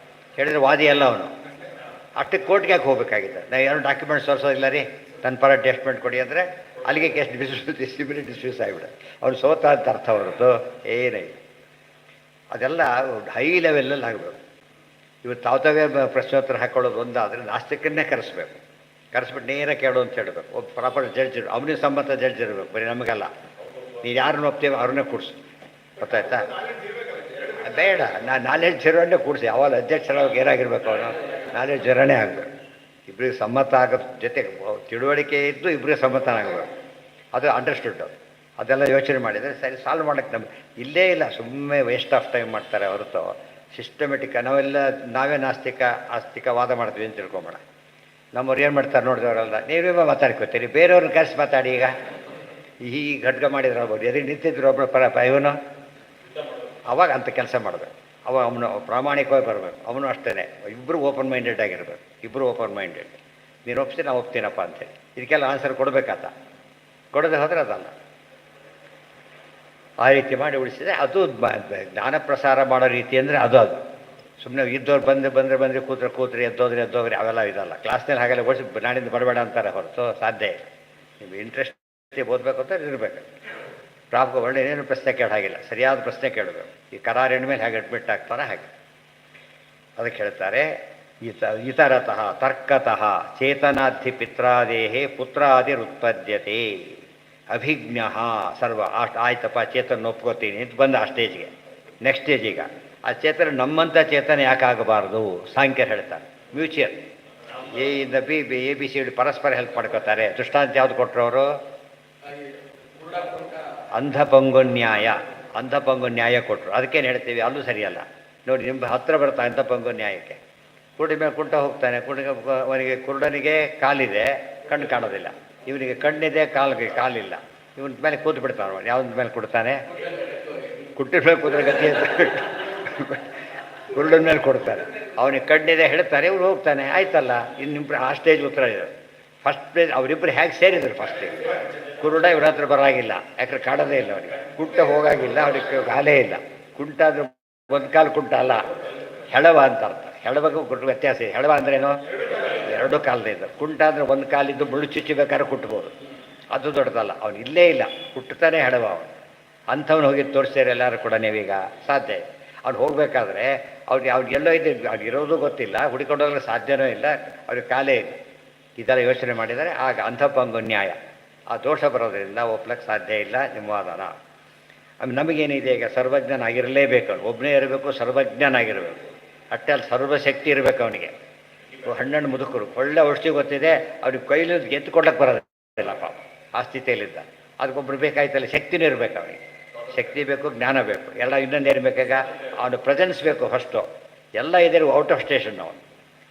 ಹೇಳಿದರೆ ವಾದಿ ಅಲ್ಲ ಅವನು. ಅಷ್ಟಕ್ಕೆ ಕೋರ್ಟ್ಗೆ ಯಾಕೆ ಹೋಗ್ಬೇಕಾಗಿದೆ? ನಾ ಏನು ಡಾಕ್ಯುಮೆಂಟ್ಸ್ ತೋರಿಸೋದಿಲ್ಲ ರೀ, ನನ್ನ ಪರ ಟೆಸ್ಟ್ಮೆಂಟ್ ಕೊಡಿ ಅಂದರೆ ಅಲ್ಲಿಗೆ ಕೇಸ್ ಡಿಸ್ಟ್ರಿಬ್ಯೂಸ್ ಆಗಿಬಿಡ. ಅವ್ನು ಸೋತ ಅಂತ ಅರ್ಥ ಹೊರತು ಏನೇ. ಅದೆಲ್ಲ ಹೈ ಲೆವೆಲಲ್ಲಿ ಆಗಬೇಕು. ಇವತ್ತು ತಾವೇ ಪ್ರಶ್ನೋತ್ತರ ಹಾಕೊಳ್ಳೋದು ಒಂದಾದರೆ ನಾಸ್ತಿಕನ್ನೇ ಕರೆಸ್ಬೇಕು. ಕರೆಸ್ಬಿಟ್ಟು ನೇರ ಕೇಳು ಅಂತ ಹೇಳಬೇಕು. ಒಬ್ಬ ಪ್ರಾಪರ್ ಜಡ್ಜ್ ಅವನಿಗೆ ಸಂಬಂಧ ಜಡ್ಜ್ ಇರಬೇಕು, ಬರೀ ನಮಗಲ್ಲ. ನೀನು ಯಾರನ್ನ ಒಪ್ತೀವಿ ಅವ್ರನ್ನೇ ಕೂಡಿಸು, ಗೊತ್ತಾಯ್ತಾ? ಬೇಡ, ನಾಲೆಡ್ಜ್ ಇರೋನೇ ಕೂಡಿಸಿ. ಅವಾಗ ಅಧ್ಯಕ್ಷರಾಗಿ ಏನಾಗಿರ್ಬೇಕು, ಅವನು ನಾಲೆಡ್ಜ್ ಇರೋನೇ ಆಗಬೇಕು. ಇಬ್ಬರಿಗೆ ಸಮ್ಮತ ಆಗೋದ್ರ ಜೊತೆಗೆ ತಿಳುವಳಿಕೆ ಇದ್ದು ಇಬ್ಬರಿಗೆ ಸಮ್ಮತನಾಗಬೇಕು. ಅದು ಅಂಡರ್ಸ್ಟುಡ್. ಅದೆಲ್ಲ ಯೋಚನೆ ಮಾಡಿದರೆ ಸರಿ ಸಾಲ್ವ್ ಮಾಡೋಕ್ಕೆ ನಮ್ಗೆ ಇಲ್ಲೇ ಇಲ್ಲ. ಸುಮ್ಮನೆ ವೇಸ್ಟ್ ಆಫ್ ಟೈಮ್ ಮಾಡ್ತಾರೆ ಹೊರತು ಸಿಸ್ಟಮೆಟಿಕ್. ನಾವೇ ಆಸ್ತಿಕ ವಾದ ಮಾಡ್ತೀವಿ ಅಂತ ತಿಳ್ಕೊಂಬೇಡ. ನಮ್ಮವ್ರು ಏನು ಮಾಡ್ತಾರೆ ನೋಡಿದವರಲ್ಲ, ನೀವೇ ಮಾತಾಡ್ಕೋತೀರಿ, ಬೇರೆಯವ್ರನ್ನ ಕರೆಸಿ ಮಾತಾಡಿ. ಈಗ ಈ ಘಟ್ಕ ಮಾಡಿದ್ರೆ ಆಗ್ಬೋದು, ಎದುರು ನಿಂತಿದ್ರು ಒಬ್ಬರು ಇವನು, ಅವಾಗ ಅಂಥ ಕೆಲಸ ಮಾಡಬೇಕು. ಅವಾಗ ಅವನು ಪ್ರಾಮಾಣಿಕವಾಗಿ ಬರಬೇಕು. ಅವನು ಅಷ್ಟೇ. ಇಬ್ಬರು ಓಪನ್ ಮೈಂಡೆಡ್ ಆಗಿರ್ಬೇಕು. ಇಬ್ಬರು ಓಪನ್ ಮೈಂಡೆಡ್. ನೀನು ಒಪ್ತೀನಿ, ನಾವು ಒಪ್ತೀನಪ್ಪ ಅಂತೇಳಿ ಇದಕ್ಕೆಲ್ಲ ಆನ್ಸರ್ ಕೊಡಬೇಕಾತ. ಕೊಡದೆ ಹೋದರೆ ಅದಲ್ಲ. ಆ ರೀತಿ ಮಾಡಿ ಉಳಿಸಿದೆ. ಅದು ಜ್ಞಾನ ಪ್ರಸಾರ ಮಾಡೋ ರೀತಿ ಅಂದರೆ ಅದು ಸುಮ್ಮನೆ ಇದ್ದವ್ರು ಬಂದರೆ ಕೂತ್ರೆ ಎದ್ದೋಗ್ರಿ ಅವೆಲ್ಲ ಇದಲ್ಲ. ಕ್ಲಾಸ್ನಲ್ಲಿ ಹಾಗೆಲ್ಲ ಓಡಿಸಿ ನಾಡಿಂದ ಬರಬೇಡ ಅಂತಾರೆ ಹೊರತು ಸಾಧ್ಯ ಇಲ್ಲ. ನೀವು ಇಂಟ್ರೆಸ್ಟ್ ಓದಬೇಕು ಅಂತ ಇರಬೇಕು. ಒಳ್ಳೆ ಏನೇನು ಪ್ರಶ್ನೆ ಕೇಳ ಹಾಗಿಲ್ಲ, ಸರಿಯಾದ ಪ್ರಶ್ನೆ ಕೇಳಬೇಕು. ಈ ಕರಾರಿನ ಮೇಲೆ ಹೇಗೆ ಅಡ್ಮಿಟ್ ಆಗ್ತಾನೆ ಹಾಗೆ. ಅದಕ್ಕೆ ಹೇಳ್ತಾರೆ, ಇತರತಃ ತರ್ಕತಃ ಚೇತನಾಧಿ ಪಿತ್ರಾದೇಹೇ ಪುತ್ರಾದಿರುತ್ಪದ್ಯತೆ ಅಭಿಜ್ಞ ಸರ್ವ. ಆಯ್ತಪ್ಪ, ಚೇತನ ಒಪ್ಕೋತೀನಿ ಅಂತ ಬಂದ ಆ ಸ್ಟೇಜ್ಗೆ. ನೆಕ್ಸ್ಟ್ ಸ್ಟೇಜ್ ಈಗ ಆ ಚೇತನ ನಮ್ಮಂಥ ಚೇತನ ಯಾಕಾಗಬಾರ್ದು? ಸಾಂಖ್ಯರು ಹೇಳ್ತಾರೆ ಮ್ಯೂಚುವಲ್. ಎ ಇಂದ ಬಿ ಸಿ ಡಿ ಪರಸ್ಪರ ಹೆಲ್ಪ್ ಮಾಡ್ಕೋತಾರೆ. ದೃಷ್ಟಾಂತ ಯಾವ್ದು ಕೊಟ್ಟರು ಅವರು? ಅಂಧಪಂಗು ನ್ಯಾಯ ಕೊಟ್ಟರು. ಅದಕ್ಕೇನು ಹೇಳ್ತೀವಿ, ಅಲ್ಲೂ ಸರಿಯಲ್ಲ ನೋಡಿ. ನಿಮ್ಮ ಹತ್ರ ಬರ್ತಾ ಅಂಧಪಂಗು ನ್ಯಾಯಕ್ಕೆ. ಕುರುಡಿ ಮೇಲೆ ಕುಂಟ ಹೋಗ್ತಾನೆ, ಅವನಿಗೆ ಕುರುಡನಿಗೆ ಕಾಲಿದೆ, ಕಣ್ಣು ಕಾಣೋದಿಲ್ಲ. ಇವನಿಗೆ ಕಣ್ಣಿದೆ, ಕಾಲಿಲ್ಲ. ಇವನ ಮೇಲೆ ಕೂತು ಬಿಡ್ತಾನೆ. ಯಾವ್ದ ಮೇಲೆ ಕೊಡ್ತಾನೆ? ಕುಟ್ಟಿನ ಮೇಲೆ ಕೂತ್ರೆ ಗತಿ ಅಂತ ಕುರುಡನ ಮೇಲೆ ಕೊಡ್ತಾರೆ. ಅವನಿಗೆ ಕಣ್ಣಿದೆ ಹೇಳ್ತಾರೆ, ಇವ್ರು ಹೋಗ್ತಾನೆ. ಆಯ್ತಲ್ಲ, ಇನ್ನು ಆ ಸ್ಟೇಜ್ ಉತ್ತರ ಇದೆ. ಫಸ್ಟ್ ಸ್ಟೇಜ್ ಅವರಿಬ್ಬರು ಹೇಗೆ ಸೇರಿದ್ರು? ಫಸ್ಟ್ ಕುರುಡ ಇವ್ರ ಹತ್ರ ಬರಾಗಿಲ್ಲ, ಯಾಕಂದ್ರೆ ಕಾಡೋದೇ ಇಲ್ಲ ಅವನಿಗೆ. ಕುಂಟ ಹೋಗಾಗಿಲ್ಲ, ಅವನಿಗೆ ಕಾಲೇ ಇಲ್ಲ. ಕುಂಟ ಅಂದ್ರೆ ಒಂದು ಕಾಲು ಕುಂಟ ಅಲ್ಲ, ಹೆಳವ ಅಂತ ಅರ್ಥ. ಹೆಳವಗೂ ಕುಟ್ಟ ವ್ಯತ್ಯಾಸ ಇದೆ. ಹೆಳವ ಅಂದ್ರೇನು? ಎರಡು ಕಾಲದಿಂದ. ಕುಂಟ ಅಂದರೆ ಒಂದು ಕಾಲಿದ್ದು ಮುಳ್ಳು ಚುಚ್ಚಬೇಕಾದ್ರೆ ಕುಟ್ಬೋದು, ಅದು ದೊಡ್ಡದಲ್ಲ. ಅವನು ಇಲ್ಲೇ ಇಲ್ಲ, ಕುಟ್ಟುತ್ತಾನೆ ಹೆಳವ ಅವನು. ಅಂಥವ್ನು ಹೋಗಿ ತೋರಿಸ್ತಾರೆ ಎಲ್ಲರೂ ಕೂಡ. ನೀವೀಗ ಸಾಧ್ಯ ಅವ್ನು ಹೋಗಬೇಕಾದ್ರೆ ಅವ್ನಿಗೆ ಎಲ್ಲೋ ಇದೆ, ಅವ್ನಿಗಿರೋದು ಗೊತ್ತಿಲ್ಲ, ಹುಡುಕೊಂಡೋಗ್ಲಿಕ್ಕೆ ಸಾಧ್ಯನೂ ಇಲ್ಲ, ಅವ್ರಿಗೆ ಕಾಲೇ ಇದೆ. ಇದೆಲ್ಲ ಯೋಚನೆ ಮಾಡಿದರೆ ಆಗ ಅಂಧಪಂಗು ನ್ಯಾಯ. ಆ ದೋಷ ಬರೋದ್ರಿಂದ ಒಪ್ಲಕ್ಕೆ ಸಾಧ್ಯ ಇಲ್ಲ ನಿಮ್ಮ ವಾದನ. ನಮಗೇನಿದೆ ಈಗ? ಸರ್ವಜ್ಞನಾಗಿರಲೇಬೇಕು. ಅವನು ಒಬ್ಬನೇ ಇರಬೇಕು, ಸರ್ವಜ್ಞನಾಗಿರಬೇಕು. ಅಷ್ಟೇ ಅಲ್ಲಿ ಸರ್ವಶಕ್ತಿ ಇರಬೇಕು ಅವನಿಗೆ. ಹಣ್ಣು ಮುದುಕರು ಒಳ್ಳೆ ಔಷಧಿ ಗೊತ್ತಿದೆ, ಅವ್ರಿಗೆ ಕೈಲಿ ಎತ್ತುಕೊಡ್ಲಕ್ಕೆ ಬರೋದಿಲ್ಲ ಪಾಪ, ಆ ಸ್ಥಿತಿಯಲ್ಲಿದ್ದ. ಅದಕ್ಕೊಬ್ಬರು ಬೇಕಾಯ್ತಲ್ಲ, ಶಕ್ತಿನೂ ಇರಬೇಕು ಅವನಿಗೆ. ಶಕ್ತಿ ಬೇಕು, ಜ್ಞಾನ ಬೇಕು, ಎಲ್ಲ. ಇನ್ನೊಂದು ಇರಬೇಕಾಗ ಅವನು ಪ್ರೆಸೆನ್ಸ್ ಬೇಕು ಫಸ್ಟು. ಎಲ್ಲ ಇದೆ ಔಟ್ ಆಫ್ ಸ್ಟೇಷನ್. ಅವನು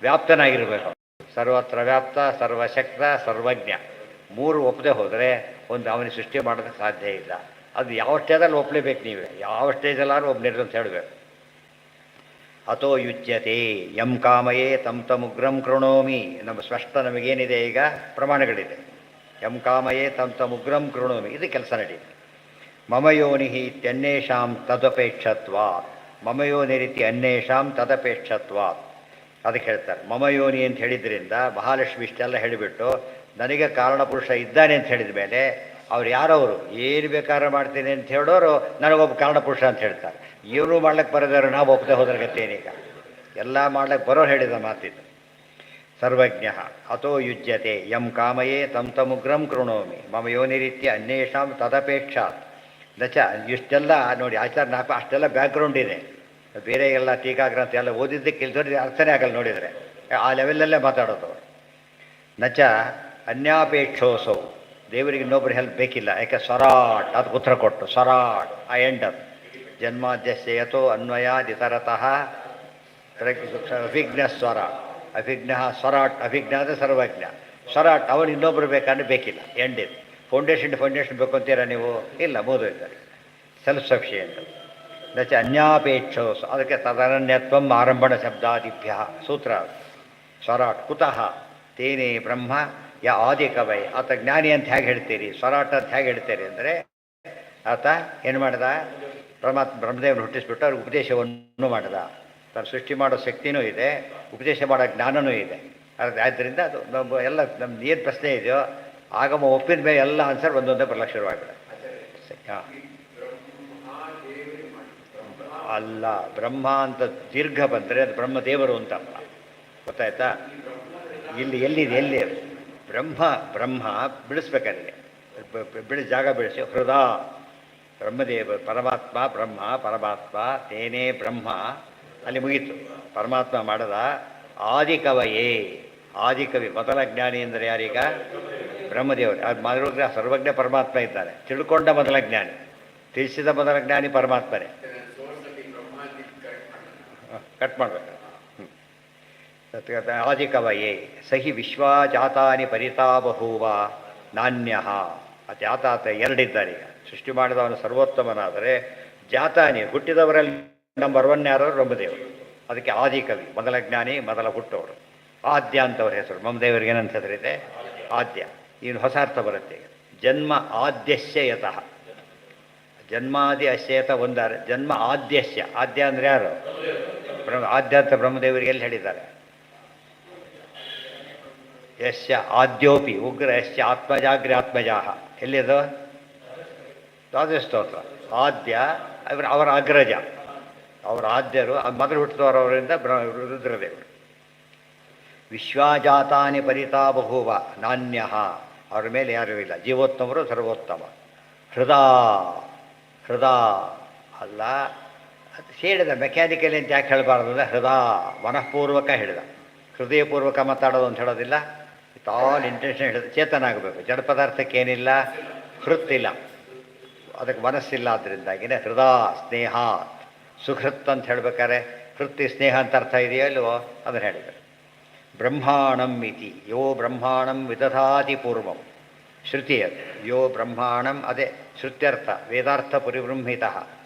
ವ್ಯಾಪ್ತನಾಗಿರ್ಬೇಕು. ಸರ್ವತ್ರ ವ್ಯಾಪ್ತ, ಸರ್ವಶಕ್ತ, ಸರ್ವಜ್ಞ. ಮೂರು ಒಪ್ಪದೆ ಹೋದರೆ ಅವನಿಗೆ ಸೃಷ್ಟಿ ಮಾಡೋದಕ್ಕೆ ಸಾಧ್ಯ ಇಲ್ಲ. ಅದು ಯಾವ ಸ್ಟೇಜಲ್ಲಿ ಒಪ್ಪಲೇಬೇಕು. ನೀವೇ ಯಾವ ಸ್ಟೇಜಲ್ಲಾದ್ರೂ ಒಬ್ಬನಿರು ಅಂತ ಹೇಳಬೇಕು. ಅಥೋ ಯುಜ್ಯತೆ ಯಂ ಕಾಮಯೇ ತಮುಗ್ರಂ ಕೃಣೋಮಿ. ನಮ್ಮ ಸ್ಪಷ್ಟ ನಮಗೇನಿದೆ ಈಗ? ಪ್ರಮಾಣಗಳಿದೆ. ಯಂ ಕಾಮಯೇ ತಮುಗ್ರಂ ಕೃಣೋಮಿ, ಇದು ಕೆಲಸ ನಡೆಯುತ್ತೆ. ಮಮಯೋನಿ ಇತ್ಯನ್ಯೇಷಾಂ ತದಪೇಕ್ಷತ್ವಾತ್. ಮಮಯೋನಿ ರೀತಿ ಅನ್ಯೇಷಾಂ ತದಪೇಕ್ಷತ್ವಾತ್. ಅದಕ್ಕೆ ಹೇಳ್ತಾರೆ ಮಮಯೋನಿ ಅಂತ ಹೇಳಿದ್ರಿಂದ ಮಹಾಲಕ್ಷ್ಮಿ ಇಷ್ಟೆಲ್ಲ ಹೇಳಿಬಿಟ್ಟು ನನಗೆ ಕಾರಣಪುರುಷ ಇದ್ದಾನೆ ಅಂತ ಹೇಳಿದ ಮೇಲೆ ಅವ್ರು ಯಾರವರು? ಏನು ಬೇಕಾದ್ರೂ ಮಾಡ್ತೀನಿ ಅಂತ ಹೇಳೋರು ನನಗೊಬ್ಬ ಕಾರಣಪುರುಷ ಅಂತ ಹೇಳ್ತಾರೆ. ಇವರು ಮಾಡ್ಲಿಕ್ಕೆ ಬರೋದಾರು ನಾವು ಒಪ್ಪದೆ ಹೋದ್ರೆ ಗತ್ತೇನೀಗ? ಎಲ್ಲ ಮಾಡ್ಲಿಕ್ಕೆ ಬರೋರು ಹೇಳಿದ ಮಾತಿದ್ದು. ಸರ್ವಜ್ಞ ಅಥೋ ಯುಜ್ಯತೆ ಯಂ ಕಾಮಯೇ ತಮುಗ್ರಂ ಕೃಣೋಮಿ ಮಮ ಯೋನಿರೀತ್ಯ ಅನ್ಯೇಷಾಂ ತದಪೇಕ್ಷಾತ್ ನಚ ಇಷ್ಟೆಲ್ಲ ನೋಡಿ ಆಚಾರ ನಾಲ್ಕು ಅಷ್ಟೆಲ್ಲ ಬ್ಯಾಕ್ಗ್ರೌಂಡ್ ಇದೆ. ಬೇರೆ ಎಲ್ಲ ಟೀಕಾಗ್ರಂಥ ಎಲ್ಲ ಓದಿದ್ದಕ್ಕೆ ಇಲ್ದೋರಿ ಅರ್ಥನೇ ಆಗಲ್ಲ ನೋಡಿದರೆ, ಆ ಲೆವೆಲಲ್ಲೇ ಮಾತಾಡೋದು ಅವರು. ನಚ ಅನ್ಯಾಪೇಕ್ಷೋಸೌ, ದೇವರಿಗೆ ಇನ್ನೊಬ್ಬರು ಹೆಲ್ಪ್ ಬೇಕಿಲ್ಲ. ಯಾಕೆ ಸ್ವರಾಟ್ ಅದಕ್ಕೆ ಉತ್ತರ ಕೊಟ್ಟು, ಸ್ವರಾಟ್ ಆ ಎಂಡ್ ಅದು. ಜನ್ಮಾದ್ಯಸ್ಯ ಯಥೋ ಅನ್ವಯಾದಿತರತಃ ಅಭಿಜ್ಞ ಸ್ವರ, ಅಭಿಜ್ಞ ಸ್ವರಾಟ್, ಅಭಿಜ್ಞ ಅಂದರೆ ಸರ್ವಜ್ಞ. ಸ್ವರಾಟ್ ಅವನು ಇನ್ನೊಬ್ಬರು ಬೇಕಂದ್ರೆ ಬೇಕಿಲ್ಲ, ಎಂಡಿದೆ. ಫೌಂಡೇಶನ್ ಬೇಕು ಅಂತೀರಾ ನೀವು? ಇಲ್ಲ, ಇದ್ದಾರೆ ಸೆಲ್ಫ್ ಸಫಿಷಿಯೆಂಟ್. ನಚ ಅನ್ಯಾಪೇಕ್ಷೋ, ಅದಕ್ಕೆ ತದನನ್ಯತ್ವಂ ಆರಂಭಣ ಶಬ್ದಾದಿಭ್ಯ ಸೂತ್ರ. ಸ್ವರಾಟ್ ಕುತಃ ತೇನೇ ಬ್ರಹ್ಮ ಯ ಆದಿಕವೈ, ಆತ ಜ್ಞಾನಿ ಅಂತ ಹೇಗೆ ಹೇಳ್ತೀರಿ, ಸ್ವರಾಟ್ ಅಂತ ಹೇಗೆ ಹೇಳ್ತೀರಿ ಅಂದರೆ, ಆತ ಏನು ಮಾಡ್ದ, ಬ್ರಹ್ಮದೇವನ ಹುಟ್ಟಿಸ್ಬಿಟ್ಟು ಅವ್ರಿಗೆ ಉಪದೇಶವನ್ನು ಮಾಡ್ದ. ತಾನು ಸೃಷ್ಟಿ ಮಾಡೋ ಶಕ್ತಿನೂ ಇದೆ, ಉಪದೇಶ ಮಾಡೋ ಜ್ಞಾನವೂ ಇದೆ. ಆದ್ದರಿಂದ ಅದು ನಮ್ಮ ಎಲ್ಲ ನಮ್ದು ಏನು ಪ್ರಶ್ನೆ ಇದೆಯೋ ಆಗಮ ಒಪ್ಪಿದ ಮೇಲೆ ಎಲ್ಲ ಆನ್ಸರ್ ಒಂದೊಂದೇ ಬರಲಿಕ್ಕೆ ಶುರುವಾಗಿದೆ. ಹಾಂ, ಅಲ್ಲ, ಬ್ರಹ್ಮ ಅಂತ ದೀರ್ಘ ಬಂದರೆ ಅದು ಬ್ರಹ್ಮದೇವರು ಅಂತ ಅಲ್ಲ, ಗೊತ್ತಾಯ್ತಾ? ಎಲ್ಲಿ ಬ್ರಹ್ಮ ಬಿಡಿಸ್ಬೇಕಾದ್ರೆ ಜಾಗ ಬಿಡಿಸಿ ಹೃದ ಬ್ರಹ್ಮದೇವ ಪರಮಾತ್ಮ, ಬ್ರಹ್ಮ ಪರಮಾತ್ಮ ತೇನೇ ಬ್ರಹ್ಮ, ಅಲ್ಲಿ ಮುಗೀತು. ಪರಮಾತ್ಮ ಮಾಡದ ಆದಿಕವಯೇ, ಆದಿಕವಿ ಮೊದಲ ಜ್ಞಾನಿ ಅಂದರೆ ಯಾರೀಗ? ಬ್ರಹ್ಮದೇವರು. ಅದು ಮಾಡಿದ್ರೆ ಸರ್ವಜ್ಞ ಪರಮಾತ್ಮ ಇದ್ದಾನೆ. ತಿಳ್ಕೊಂಡ ಮೊದಲ ಜ್ಞಾನಿ, ತಿಳಿಸಿದ ಮೊದಲ ಜ್ಞಾನಿ ಪರಮಾತ್ಮನೇ. ಕಟ್ ಮಾಡಬೇಕು. ಆದಿಕವಯೇ ಸಹಿ ವಿಶ್ವಜಾತಾನಿ ಪರಿತಾ ಬಹೂವ ನಾಣ್ಯ. ಆ ಜಾತಾತ ಎರಡಿದ್ದಾರೆ. ಈಗ ಸೃಷ್ಟಿ ಮಾಡಿದವನು ಸರ್ವೋತ್ತಮನಾದರೆ ಜಾತಾನಿ ಹುಟ್ಟಿದವರಲ್ಲಿ ನಂಬರ್ 1 ಯಾರು? ಬ್ರಹ್ಮದೇವರು. ಅದಕ್ಕೆ ಆದಿಕವಿ, ಮೊದಲ ಜ್ಞಾನಿ, ಮೊದಲ ಹುಟ್ಟೋರು. ಆದ್ಯ ಅಂತವ್ರ ಹೆಸರು. ಬ್ರಹ್ಮದೇವರಿಗೆ ಏನಂತ ಹೆಸರಿದೆ? ಆದ್ಯ. ಇನ್ನು ಹೊಸ ಅರ್ಥ ಬರುತ್ತೆ ಈಗ. ಜನ್ಮ ಆದ್ಯಸ್ಯ ಯತಃ, ಜನ್ಮಾದಿ ಅಶ್ಯಯತ ಒಂದಾರೆ, ಜನ್ಮ ಆದ್ಯಸ್ಯ. ಆದ್ಯ ಅಂದರೆ ಯಾರು? ಆದ್ಯ ಅಂತ ಬ್ರಹ್ಮದೇವರಿಗೆ ಎಲ್ಲಿ ಹೇಳಿದ್ದಾರೆ? ಯಶ್ಯ ಆದ್ಯೋಪಿ ಉಗ್ರ ಯಶ್ಯ ಆತ್ಮಜಾಗ್ರ ಆತ್ಮಜಾಹ, ಎಲ್ಲಿದು? ದ್ವಾದಶ ಸ್ತೋತ್ರ. ಆದ್ಯ ಅವರ ಅಗ್ರಜ, ಅವರ ಆದ್ಯರು, ಮೊದಲು ಹುಟ್ಟಿದವರವರಿಂದ ರುದ್ರದೇವರು. ವಿಶ್ವಜಾತಾನಿ ಪರಿತಾ ಬಹೂವ ನಾಣ್ಯ, ಅವ್ರ ಮೇಲೆ ಯಾರೂ ಇಲ್ಲ. ಜೀವೋತ್ತಮರು ಸರ್ವೋತ್ತಮ. ಹೃದ ಅಲ್ಲ, ಅದು ಹೇಳಿದ ಮೆಕ್ಯಾನಿಕಲಿ ಅಂತ ಯಾಕೆ ಹೇಳಬಾರ್ದು ಅಂದರೆ, ಹೃದ ಮನಃಪೂರ್ವಕ ಹೇಳಿದ. ಹೃದಯಪೂರ್ವಕ ಮಾತಾಡೋದು ಅಂತ ಹೇಳೋದಿಲ್ಲ, ವಿತ್ ಆಲ್ ಇಂಟೆನ್ಷನ್ ಹೇಳಿದ. ಚೇತನ ಆಗಬೇಕು. ಜಡ ಪದಾರ್ಥಕ್ಕೇನಿಲ್ಲ, ಹೃತ್ತಿಲ್ಲ, ಅದಕ್ಕೆ ಮನಸ್ಸಿಲ್ಲ. ಅದರಿಂದಾಗಿನೇ ಹೃದ ಸ್ನೇಹ ಸುಹೃತ್ ಅಂತ ಹೇಳ್ಬೇಕಾರೆ ಹೃತ್ತಿ ಸ್ನೇಹ ಅಂತ ಅರ್ಥ ಇದೆಯೋ ಇಲ್ವೋ ಅದನ್ನು ಹೇಳಿದರು. ಬ್ರಹ್ಮಾಣಂ ಇತಿ ಯೋ ಬ್ರಹ್ಮಾಣಂ ವಿದಧಾತಿ ಪೂರ್ವಂ, ಶ್ರುತಿ ಅದು. ಯೋ ಬ್ರಹ್ಮಾಣಂ, ಅದೇ ಶ್ರುತ್ಯರ್ಥ, ವೇದಾರ್ಥ ಪರಿಬೃಂಹಿತ.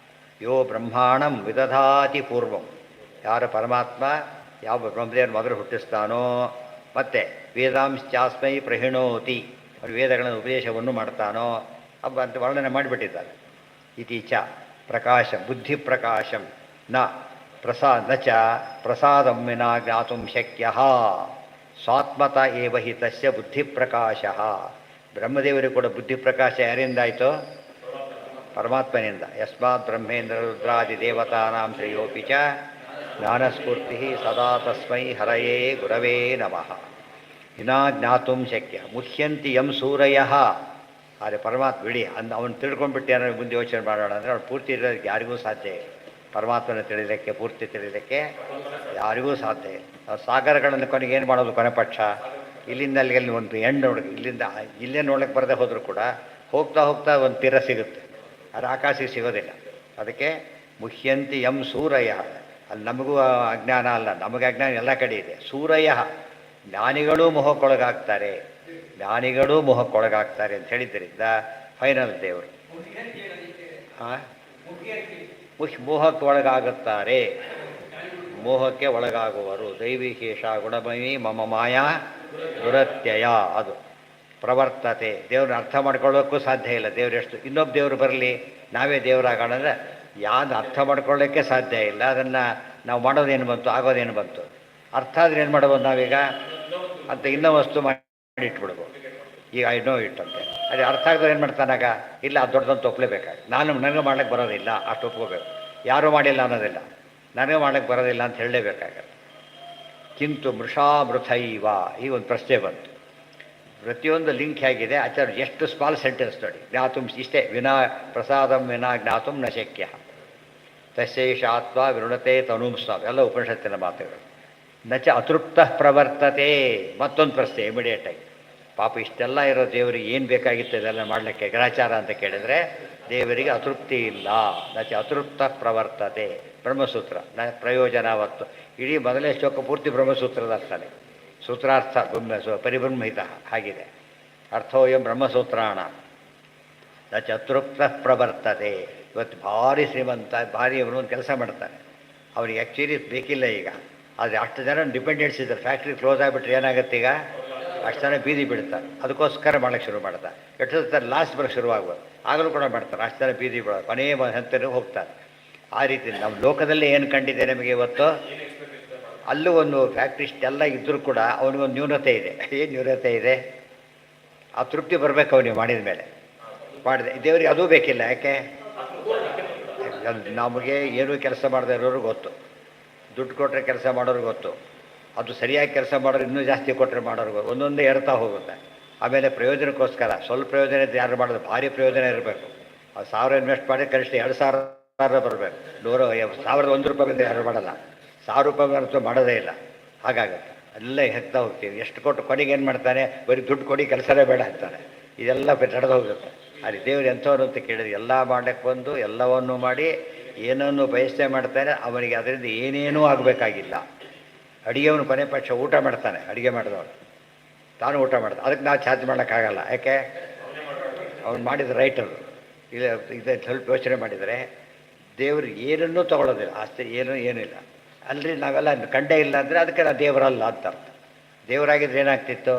ಯೋ ಬ್ರಹ್ಮಾಣಂ ವಿದಧಾತಿ ಪೂರ್ವಂ, ಯಾರು ಪರಮಾತ್ಮ ಯಾವ ಬ್ರಹ್ಮದೇವನ ಮೊದಲು ಹುಟ್ಟಿಸ್ತಾನೋ, ಮತ್ತು ವೇದಾಂಶ್ಚಾಸ್ಮೈ ಪ್ರಹಿಣೋತಿ, ಅವರು ವೇದಗಳ ಉಪದೇಶವನ್ನು ಮಾಡ್ತಾನೋ ಅಂತ ವರ್ಣನೆ ಮಾಡಿಬಿಟ್ಟಿದ್ದಾರೆ. ಇತೀಚ ಪ್ರಕಾಶಂ ಬುದ್ಧಿ ಪ್ರಕಾಶಂ ನ ಚ ಪ್ರಸಾದಂ ವಿನಾ ಜ್ಞಾತುಂ ಶಕ್ಯ ಸ್ವಾತ್ಮತ ಏವ ಹಿ ತಸ್ಯ ಬುದ್ಧಿ ಪ್ರಕಾಶ. ಬ್ರಹ್ಮದೇವರಿಗೆ ಕೂಡ ಬುದ್ಧಿ ಪ್ರಕಾಶ ಯಾರಿಂದಾಯಿತು? ಪರಮಾತ್ಮನಿಂದ. ಯಸ್ಮಾತ್ ಬ್ರಹ್ಮೇಂದ್ರ ರುದ್ರಾದಿ ದೇವತಾನಾಂ ಶ್ರೇಯೋಪಿ ಚ ಜ್ಞಾನಸ್ಫೂರ್ತಿ ಸದಾ ತಸ್ಮೈ ಹರಯೇ ಗುರವೇ ನಮಃ. ವಿನಾ ಜ್ಞಾತುಂ ಶಕ್ಯ ಮುಹ್ಯಂತಿ ಯಂ ಸೂರಯಃ. ಆದರೆ ಪರಮಾತ್ಮ ಬಿಡಿ ಅವನು ತಿಳ್ಕೊಂಡ್ಬಿಟ್ಟು ಏನಾದ್ರು ಮುಂದೆ ಯೋಚನೆ ಮಾಡೋಣ ಅಂದರೆ ಅವ್ನು ಪೂರ್ತಿ ಇರೋದಕ್ಕೆ ಯಾರಿಗೂ ಸಾಧ್ಯ ಇಲ್ಲ. ಪರಮಾತ್ಮನ ತಿಳಿಯೋದಕ್ಕೆ, ಪೂರ್ತಿ ತಿಳಿಯೋದಕ್ಕೆ ಯಾರಿಗೂ ಸಾಧ್ಯ ಇಲ್ಲ. ಸಾಗರಗಳನ್ನು ಕೊನೆಗೆ ಏನು ಮಾಡೋದು? ಕೊನೆ ಪಕ್ಷ ಇಲ್ಲಿಂದ ಅಲ್ಲಿಗೆ ಒಂದು ಹೆಣ್ಣು ನೋಡೋದು, ಇಲ್ಲಿಂದ ಇಲ್ಲೇ ನೋಡೋಕ್ಕೆ ಬರದೆ ಹೋದರೂ ಕೂಡ ಹೋಗ್ತಾ ಹೋಗ್ತಾ ಒಂದು ತೀರ ಸಿಗುತ್ತೆ, ಅದು ಆಕಾಶಕ್ಕೆ ಸಿಗೋದಿಲ್ಲ. ಅದಕ್ಕೆ ಮುಹ್ಯಂತಿ ಯಂ ಸೂರಯ. ಅಲ್ಲಿ ನಮಗೂ ಅಜ್ಞಾನ ಅಲ್ಲ, ನಮಗೆ ಅಜ್ಞಾನ ಎಲ್ಲ ಕಡೆ ಇದೆ. ಸೂರಯ ಜ್ಞಾನಿಗಳೂ ಮೋಹಕ್ಕೊಳಗಾಗ್ತಾರೆ, ಜ್ಞಾನಿಗಳೂ ಮೋಹಕ್ಕೊಳಗಾಗ್ತಾರೆ ಅಂತ ಹೇಳಿದ್ದರಿಂದ ಫೈನಲ್ ದೇವರು ಮೋಹಕ್ಕೆ ಒಳಗಾಗುತ್ತಾರೆ, ಮೋಹಕ್ಕೆ ಒಳಗಾಗುವರು. ದೈವಿಕೇಶ ಗುಣಮಯಿ ಮಮ ಮಾಯಾ ದುರತ್ಯಯ, ಅದು ಪ್ರವರ್ತತೆ. ದೇವ್ರನ್ನ ಅರ್ಥ ಮಾಡ್ಕೊಳ್ಳೋಕ್ಕೂ ಸಾಧ್ಯ ಇಲ್ಲ. ದೇವರೆಷ್ಟು ಇನ್ನೊಬ್ಬ ದೇವರು ಬರಲಿ ನಾವೇ ದೇವರಾಗೋಣ ಅಂದರೆ ಯಾವ್ದು ಅರ್ಥ ಮಾಡ್ಕೊಳ್ಳೋಕ್ಕೆ ಸಾಧ್ಯ ಇಲ್ಲ. ಅದನ್ನು ನಾವು ಮಾಡೋದೇನು ಬಂತು, ಆಗೋದೇನು ಬಂತು? ಅರ್ಥ ಆದರೆ ಏನು ಮಾಡ್ಬೋದು ನಾವೀಗ ಅಂತ ಇನ್ನೂ ವಸ್ತು ಮಾಡಿ ಇಟ್ಬಿಡ್ಬೋದು. ಈಗ ಐ ನೋ ಇಟ್ ಅಂತೆ, ಅದೇ ಅರ್ಥ ಆಗದೆ ಏನು ಮಾಡ್ತಾನಾಗ? ಇಲ್ಲ, ಅದು ದೊಡ್ಡದಂತ ಒಪ್ಪಲೇಬೇಕಾಗ. ನನಗೆ ಮಾಡ್ಲಿಕ್ಕೆ ಬರೋದಿಲ್ಲ, ಅಷ್ಟು ಒಪ್ಕೋಬೇಕು. ಯಾರೂ ಮಾಡಿಲ್ಲ ಅನ್ನೋದಿಲ್ಲ, ನನಗೆ ಮಾಡ್ಲಿಕ್ಕೆ ಬರೋದಿಲ್ಲ ಅಂತ ಹೇಳಲೇಬೇಕಾಗತ್ತೆ. ಕಿಂತು ಮೃಷಾಮೃಥೈವ. ಈ ಒಂದು ಪ್ರಶ್ನೆ ಬಂತು. ಪ್ರತಿಯೊಂದು ಲಿಂಕ್ ಹೇಗಿದೆ ಆಚಾರ್ಯ ಎಷ್ಟು ಸ್ಮಾಲ್ ಸೆಂಟೆನ್ಸ್ ನೋಡಿ. ಜ್ಞಾತುಂ ಇಷ್ಟೇ, ವಿನಾ ಪ್ರಸಾದಂ ವಿನಾ ಜ್ಞಾತುಂ ನ ಶಕ್ಯ, ತಸ್ಯೈಷಾತ್ವ ವಿರುಣತೆ ತನುಂ ಸ್ವ, ಎಲ್ಲ ಉಪನಿಷತ್ತಿನ ಮಾತುಗಳು. ನಚ ಅತೃಪ್ತ ಪ್ರವರ್ತತೆ. ಮತ್ತೊಂದು ಪ್ರಶ್ನೆ ಇಮಿಡಿಯೇಟಾಗಿ, ಪಾಪ ಇಷ್ಟೆಲ್ಲ ಇರೋ ದೇವರಿಗೆ ಏನು ಬೇಕಾಗಿತ್ತು ಇದೆಲ್ಲ ಮಾಡಲಿಕ್ಕೆ ಗ್ರಹಚಾರ ಅಂತ ಕೇಳಿದರೆ ದೇವರಿಗೆ ಅತೃಪ್ತಿ ಇಲ್ಲ. ನಚ ಅತೃಪ್ತ ಪ್ರವರ್ತತೆ. ಬ್ರಹ್ಮಸೂತ್ರ ಪ್ರಯೋಜನವತ್ತು. ಇಡೀ ಮೊದಲನೇ ಶ್ಲೋಕ ಪೂರ್ತಿ ಬ್ರಹ್ಮಸೂತ್ರದ ಅರ್ಥನೇ. ಸೂತ್ರಾರ್ಥ ಪರಿಬ್ರಹ್ಮಿತ ಹಾಗಿದೆ. ಅರ್ಥೋಯಂ ಬ್ರಹ್ಮಸೂತ್ರಾಣ ನಚ ಅತೃಪ್ತ ಪ್ರವರ್ತತೆ. ಇವತ್ತು ಭಾರಿ ಶ್ರೀಮಂತ, ಭಾರಿ ಅವನು ಒಂದು ಕೆಲಸ ಮಾಡ್ತಾನೆ, ಅವನಿಗೆ ಆ್ಯಕ್ಚುಲಿ ಬೇಕಿಲ್ಲ ಈಗ, ಆದರೆ ಅಷ್ಟು ಜನ ಡಿಪೆಂಡೆನ್ಸ್ ಇದ್ದಾರೆ. ಫ್ಯಾಕ್ಟ್ರಿ ಕ್ಲೋಸ್ ಆಗಿಬಿಟ್ರೆ ಏನಾಗುತ್ತೆ ಈಗ, ಅಷ್ಟು ಜನ ಬೀದಿ ಬಿಡ್ತಾರೆ. ಅದಕ್ಕೋಸ್ಕರ ಮಾಡೋಕ್ಕೆ ಶುರು ಮಾಡ್ತಾರೆ. ಎಷ್ಟು ಲಾಸ್ಟ್ ಬರೋಕ್ಕೆ ಶುರುವಾಗ್ಬೋದು, ಆಗಲೂ ಕೂಡ ಮಾಡ್ತಾರೆ. ಅಷ್ಟು ಜನ ಬೀದಿ ಬಿಡೋದು, ಕೊನೆಯ ಹಂತನೂ ಹೋಗ್ತಾರೆ. ಆ ರೀತಿ ನಮ್ಮ ಲೋಕದಲ್ಲಿ ಏನು ಕಂಡಿದೆ ನಮಗೆ ಇವತ್ತು, ಅಲ್ಲೂ ಒಂದು ಫ್ಯಾಕ್ಟ್ರಿ ಇಷ್ಟೆಲ್ಲ ಇದ್ದರೂ ಕೂಡ ಅವನಿಗೊಂದು ನ್ಯೂನತೆ ಇದೆ. ಏನು ನ್ಯೂನತೆ ಇದೆ? ಆ ತೃಪ್ತಿ ಬರಬೇಕು ಅವನಿಗೆ ಮಾಡಿದ ಮೇಲೆ. ಮಾಡಿದೆ ದೇವರಿಗೆ ಅದೂ ಬೇಕಿಲ್ಲ. ಯಾಕೆ? ನಮಗೆ ಏನೂ ಕೆಲಸ ಮಾಡದೇ ಇರೋರು ಗೊತ್ತು, ದುಡ್ಡು ಕೊಟ್ಟರೆ ಕೆಲಸ ಮಾಡೋರು ಗೊತ್ತು, ಅದು ಸರಿಯಾಗಿ ಕೆಲಸ ಮಾಡೋರು ಇನ್ನೂ ಜಾಸ್ತಿ ಕೊಟ್ಟರೆ ಮಾಡೋರು ಗೊತ್ತು. ಒಂದೊಂದೇ ಏರ್ತಾ ಹೋಗುತ್ತೆ. ಆಮೇಲೆ ಪ್ರಯೋಜನಕ್ಕೋಸ್ಕರ ಸ್ವಲ್ಪ ಪ್ರಯೋಜನ ಇದ್ದು ಯಾರು ಮಾಡೋದು, ಭಾರಿ ಪ್ರಯೋಜನ ಇರಬೇಕು. ಅದು 1000 ಇನ್ವೆಸ್ಟ್ ಮಾಡಿ ಕನಿಷ್ಠ 2000 ಬರಬೇಕು. 1001 ರೂಪಾಯಿ ಬಂದು ಯಾರು ಮಾಡಲ್ಲ, 1000 ರೂಪಾಯಿ ಅಂತೂ ಮಾಡೋದೇ ಇಲ್ಲ. ಹಾಗಾಗುತ್ತೆ, ಎಲ್ಲ ಹೆಕ್ತಾ ಹೋಗ್ತೀವಿ. ಎಷ್ಟು ಕೊಟ್ಟು ಕೊನೆಗೆ ಏನು ಮಾಡ್ತಾನೆ, ಬರೀ ದುಡ್ಡು ಕೊಡಿ ಕೆಲಸನೇ ಬೇಡ ಅಂತಾನೆ. ಇದೆಲ್ಲ ನಡೆದು ಹೋಗುತ್ತೆ. ಅಲ್ಲಿ ದೇವರು ಎಂಥವ್ರು ಅಂತ ಕೇಳಿದ್ರೆ ಎಲ್ಲ ಮಾಡಕ್ಕೆ ಬಂದು ಎಲ್ಲವನ್ನೂ ಮಾಡಿ ಏನನ್ನು ಬಯಸೇ ಮಾಡ್ತಾನೆ. ಅವನಿಗೆ ಅದರಿಂದ ಏನೇನೂ ಆಗಬೇಕಾಗಿಲ್ಲ. ಅಡುಗೆಯವನು ಕೊನೆ ಪಕ್ಷ ಊಟ ಮಾಡ್ತಾನೆ, ಅಡುಗೆ ಮಾಡಿದವನು ತಾನು ಊಟ ಮಾಡ್ತಾನೆ. ಅದಕ್ಕೆ ನಾವು ಚಾರ್ಜ್ ಮಾಡೋಕ್ಕಾಗಲ್ಲ. ಯಾಕೆ? ಅವ್ನು ಮಾಡಿದ ರೈಟರು ಇಲ್ಲ. ಇದು ಸ್ವಲ್ಪ ಯೋಚನೆ ಮಾಡಿದರೆ ದೇವರು ಏನನ್ನೂ ತೊಗೊಳ್ಳೋದಿಲ್ಲ, ಆಸ್ತಿ ಏನೂ ಇಲ್ಲ. ಅಲ್ರಿ ನಾವೆಲ್ಲ ಕಂಡೇ ಇಲ್ಲ ಅಂದರೆ ಅದಕ್ಕೆ ನಾವು ದೇವರಲ್ಲ ಅಂತ ಅರ್ಥ. ದೇವರಾಗಿದ್ರೆ ಏನಾಗ್ತಿತ್ತು,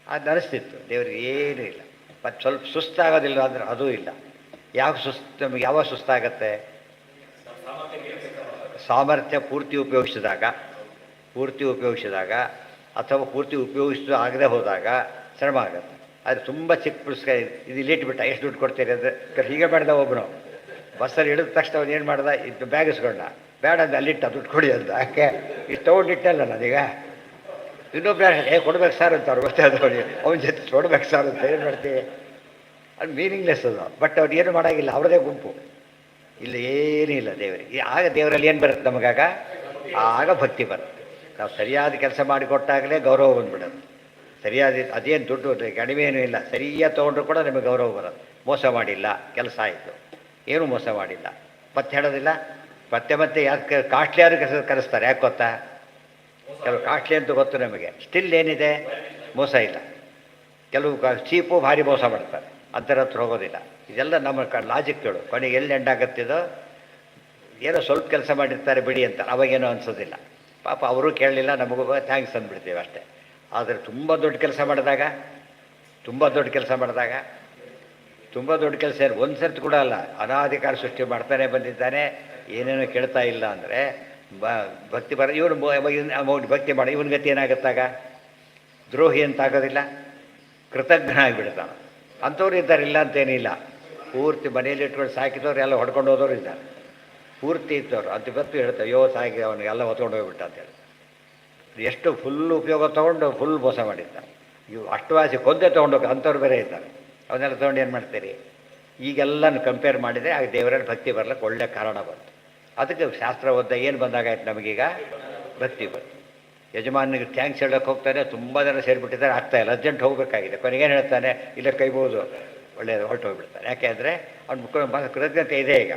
ಅದು ಅನಿಸ್ತಿತ್ತು. ದೇವ್ರಿಗೆ ಏನೂ ಇಲ್ಲ. ಮತ್ತು ಸ್ವಲ್ಪ ಸುಸ್ತಾಗೋದಿಲ್ಲ ಅಂದರೆ ಅದೂ ಇಲ್ಲ. ಯಾವ ಸುಸ್ತು, ನಮಗೆ ಯಾವಾಗ ಸುಸ್ತಾಗತ್ತೆ? ಸಾಮರ್ಥ್ಯ ಪೂರ್ತಿ ಉಪಯೋಗಿಸಿದಾಗ ಅಥವಾ ಪೂರ್ತಿ ಉಪಯೋಗಿಸಿದ ಆಗದೆ ಹೋದಾಗ ಶ್ರಮ ಆಗುತ್ತೆ. ಅದು ತುಂಬ ಚಿಕ್ಕ ಪುಸ್ತಕ ಇದು ಇಲ್ಲಿಟ್ಬಿಟ್ಟ, ಎಷ್ಟು ದುಡ್ಡು ಕೊಡ್ತೀರಿ ಅಂದರೆ ಹೀಗೆ ಮಾಡಿದ ಒಬ್ಬನು ಬಸ್ಸಲ್ಲಿ ಇಳಿದ ತಕ್ಷಣ ಅವನು ಏನು ಮಾಡ್ದ, ಇದು ಬ್ಯಾಗ್ ಇಸ್ಕೊಂಡ, ಬೇಡ ಅಂತ ಅಲ್ಲಿಟ್ಟ, ದುಡ್ಡು ಕೊಡಿ ಅಂತ. ಯಾಕೆ? ಇಷ್ಟು ತೊಗೊಂಡಿಟ್ಟಲ್ಲ ನಾನೀಗ, ಇನ್ನೊಬ್ಬರು ಕೊಡ್ಬೇಕು ಸರ್ ಅಂತ ಅವ್ರು ಗೊತ್ತಾದವನಿಗೆ, ಅವನ ಜೊತೆ ಕೊಡ್ಬೇಕು ಸರ್ ಅಂತ ಏನು ಮಾಡ್ತೀವಿ? ಅದು ಮೀನಿಂಗ್ಲೆಸ್ ಅದು. ಬಟ್ ಅವ್ರು ಏನು ಮಾಡೋಂಗಿಲ್ಲ, ಅವ್ರದೇ ಗುಂಪು. ಇಲ್ಲಿ ಏನೂ ಇಲ್ಲ ದೇವರಿಗೆ. ಆಗ ದೇವರಲ್ಲಿ ಏನು ಬರುತ್ತೆ ನಮಗಾಗ? ಆಗ ಭಕ್ತಿ ಬರುತ್ತೆ. ನಾವು ಸರಿಯಾದ ಕೆಲಸ ಮಾಡಿಕೊಟ್ಟಾಗಲೇ ಗೌರವ ಬಂದುಬಿಡೋದು. ಸರಿಯಾದ ಅದೇನು ದುಡ್ಡು ಕಡಿಮೆ ಏನೂ ಇಲ್ಲ, ಸರಿಯಾಗಿ ತೊಗೊಂಡ್ರು ಕೂಡ ನಿಮಗೆ ಗೌರವ ಬರೋದು. ಮೋಸ ಮಾಡಿಲ್ಲ, ಕೆಲಸ ಆಯಿತು, ಏನೂ ಮೋಸ ಮಾಡಿಲ್ಲ. ಮತ್ತೆ ಹೇಳೋದಿಲ್ಲ. ಮತ್ತೆ ಯಾಕೆ ಕಾಸ್ಟ್ಲಿ ಯಾರು ಕರೆಸ್ತಾರೆ? ಯಾಕೆ ಗೊತ್ತಾ? ಕೆಲವು ಕಾಸ್ಟ್ಲಿ ಅಂತ ಗೊತ್ತು ನಮಗೆ, ಸ್ಟಿಲ್ ಏನಿದೆ, ಮೋಸ ಇಲ್ಲ. ಕೆಲವು ಚೀಪು ಭಾರಿ ಮೋಸ ಮಾಡ್ತಾರೆ, ಅಂತರ ಹತ್ರ ಹೋಗೋದಿಲ್ಲ. ಇದೆಲ್ಲ ನಮ್ಮ ಲಾಜಿಕ್ಗಳು. ಕೊನೆಗೆ ಎಲ್ಲಿ ಎಂಡಾಗತ್ತಿದೋ, ಏನೋ ಸ್ವಲ್ಪ ಕೆಲಸ ಮಾಡಿರ್ತಾರೆ ಬಿಡಿ ಅಂತ ಅವಾಗೇನೋ ಅನಿಸೋದಿಲ್ಲ. ಪಾಪ ಅವರೂ ಕೇಳಲಿಲ್ಲ, ನಮಗೂ ಥ್ಯಾಂಕ್ಸ್ ಅಂದ್ಬಿಡ್ತೀವಿ ಅಷ್ಟೇ. ಆದರೆ ತುಂಬ ದೊಡ್ಡ ಕೆಲಸ ಮಾಡಿದಾಗ ತುಂಬ ದೊಡ್ಡ ಕೆಲಸ ಒಂದು ಸರ್ತಿ ಕೂಡ ಅಲ್ಲ, ಅನಾಧಿಕಾರ ಸೃಷ್ಟಿ ಮಾಡ್ತಾನೆ ಬಂದಿದ್ದಾನೆ, ಏನೇನೋ ಕೇಳ್ತಾ ಇಲ್ಲ ಅಂದರೆ ಭಕ್ತಿ ಇವನು ಭಕ್ತಿ ಮಾಡಿ ಇವನ ಗತಿ ಏನಾಗುತ್ತಾಗ? ದ್ರೋಹಿ ಅಂತ ಆಗೋದಿಲ್ಲ, ಕೃತಜ್ಞ ಆಗಿಬಿಡ್ತಾನೆ. ಅಂಥವ್ರು ಇದ್ದಾರೆ, ಇಲ್ಲ ಅಂತೇನಿಲ್ಲ. ಪೂರ್ತಿ ಮನೆಯಲ್ಲಿ ಇಟ್ಕೊಂಡು ಸಾಕಿದವ್ರು ಎಲ್ಲ ಹೊಡ್ಕೊಂಡು ಹೋದವರು ಇದ್ದಾರೆ, ಪೂರ್ತಿ ಇದ್ದವರು. ಅಂತ ಗೊತ್ತು ಹೇಳ್ತಾರೆ, ಅಯ್ಯೋ ಸಾಕಿ ಅವನಿಗೆಲ್ಲ ಹೊತ್ಕೊಂಡು ಹೋಗ್ಬಿಟ್ಟ ಅಂತೇಳಿ. ಎಷ್ಟು ಫುಲ್ ಉಪಯೋಗ ತೊಗೊಂಡು ಫುಲ್ ಮೋಸ ಮಾಡಿದ್ದಾರೆ. ಇವು ಅಷ್ಟವಾಸಿ ಕೊಂದೆ ತೊಗೊಂಡೋಗಿ ಅಂಥವ್ರು ಬೇರೆ ಇದ್ದಾರೆ. ಅವನ್ನೆಲ್ಲ ತೊಗೊಂಡು ಏನು ಮಾಡ್ತೀರಿ? ಈಗೆಲ್ಲನೂ ಕಂಪೇರ್ ಮಾಡಿದರೆ ಆಗ ದೇವರಲ್ಲಿ ಭಕ್ತಿ ಬರ್ಲಿಕ್ಕೆ ಒಳ್ಳೆ ಕಾರಣ ಬಂತು. ಅದಕ್ಕೆ ಶಾಸ್ತ್ರ ಓದ್ದ ಏನು ಬಂದಾಗಾಯ್ತು ನಮಗೀಗ? ಭಕ್ತಿ ಬಂತು. ಯಜಮಾನಿಗೆ ಥ್ಯಾಂಕ್ಸ್ ಹೇಳೋಕ್ಕೆ ಹೋಗ್ತಾನೆ, ತುಂಬ ಜನ ಸೇರಿಬಿಟ್ಟಿದ್ದಾರೆ, ಆಗ್ತಾಯಿಲ್ಲ, ಅರ್ಜೆಂಟ್ ಹೋಗಬೇಕಾಗಿದೆ. ಕೊನೆಗೇನು ಹೇಳ್ತಾನೆ, ಇಲ್ಲ ಕೈಬೋದು, ಒಳ್ಳೆಯದು, ಹೊರಟು ಹೋಗ್ಬಿಡ್ತಾನೆ. ಯಾಕೆ ಅಂದರೆ ಅವ್ನ ಕೃತಜ್ಞತೆ ಇದೆ. ಈಗ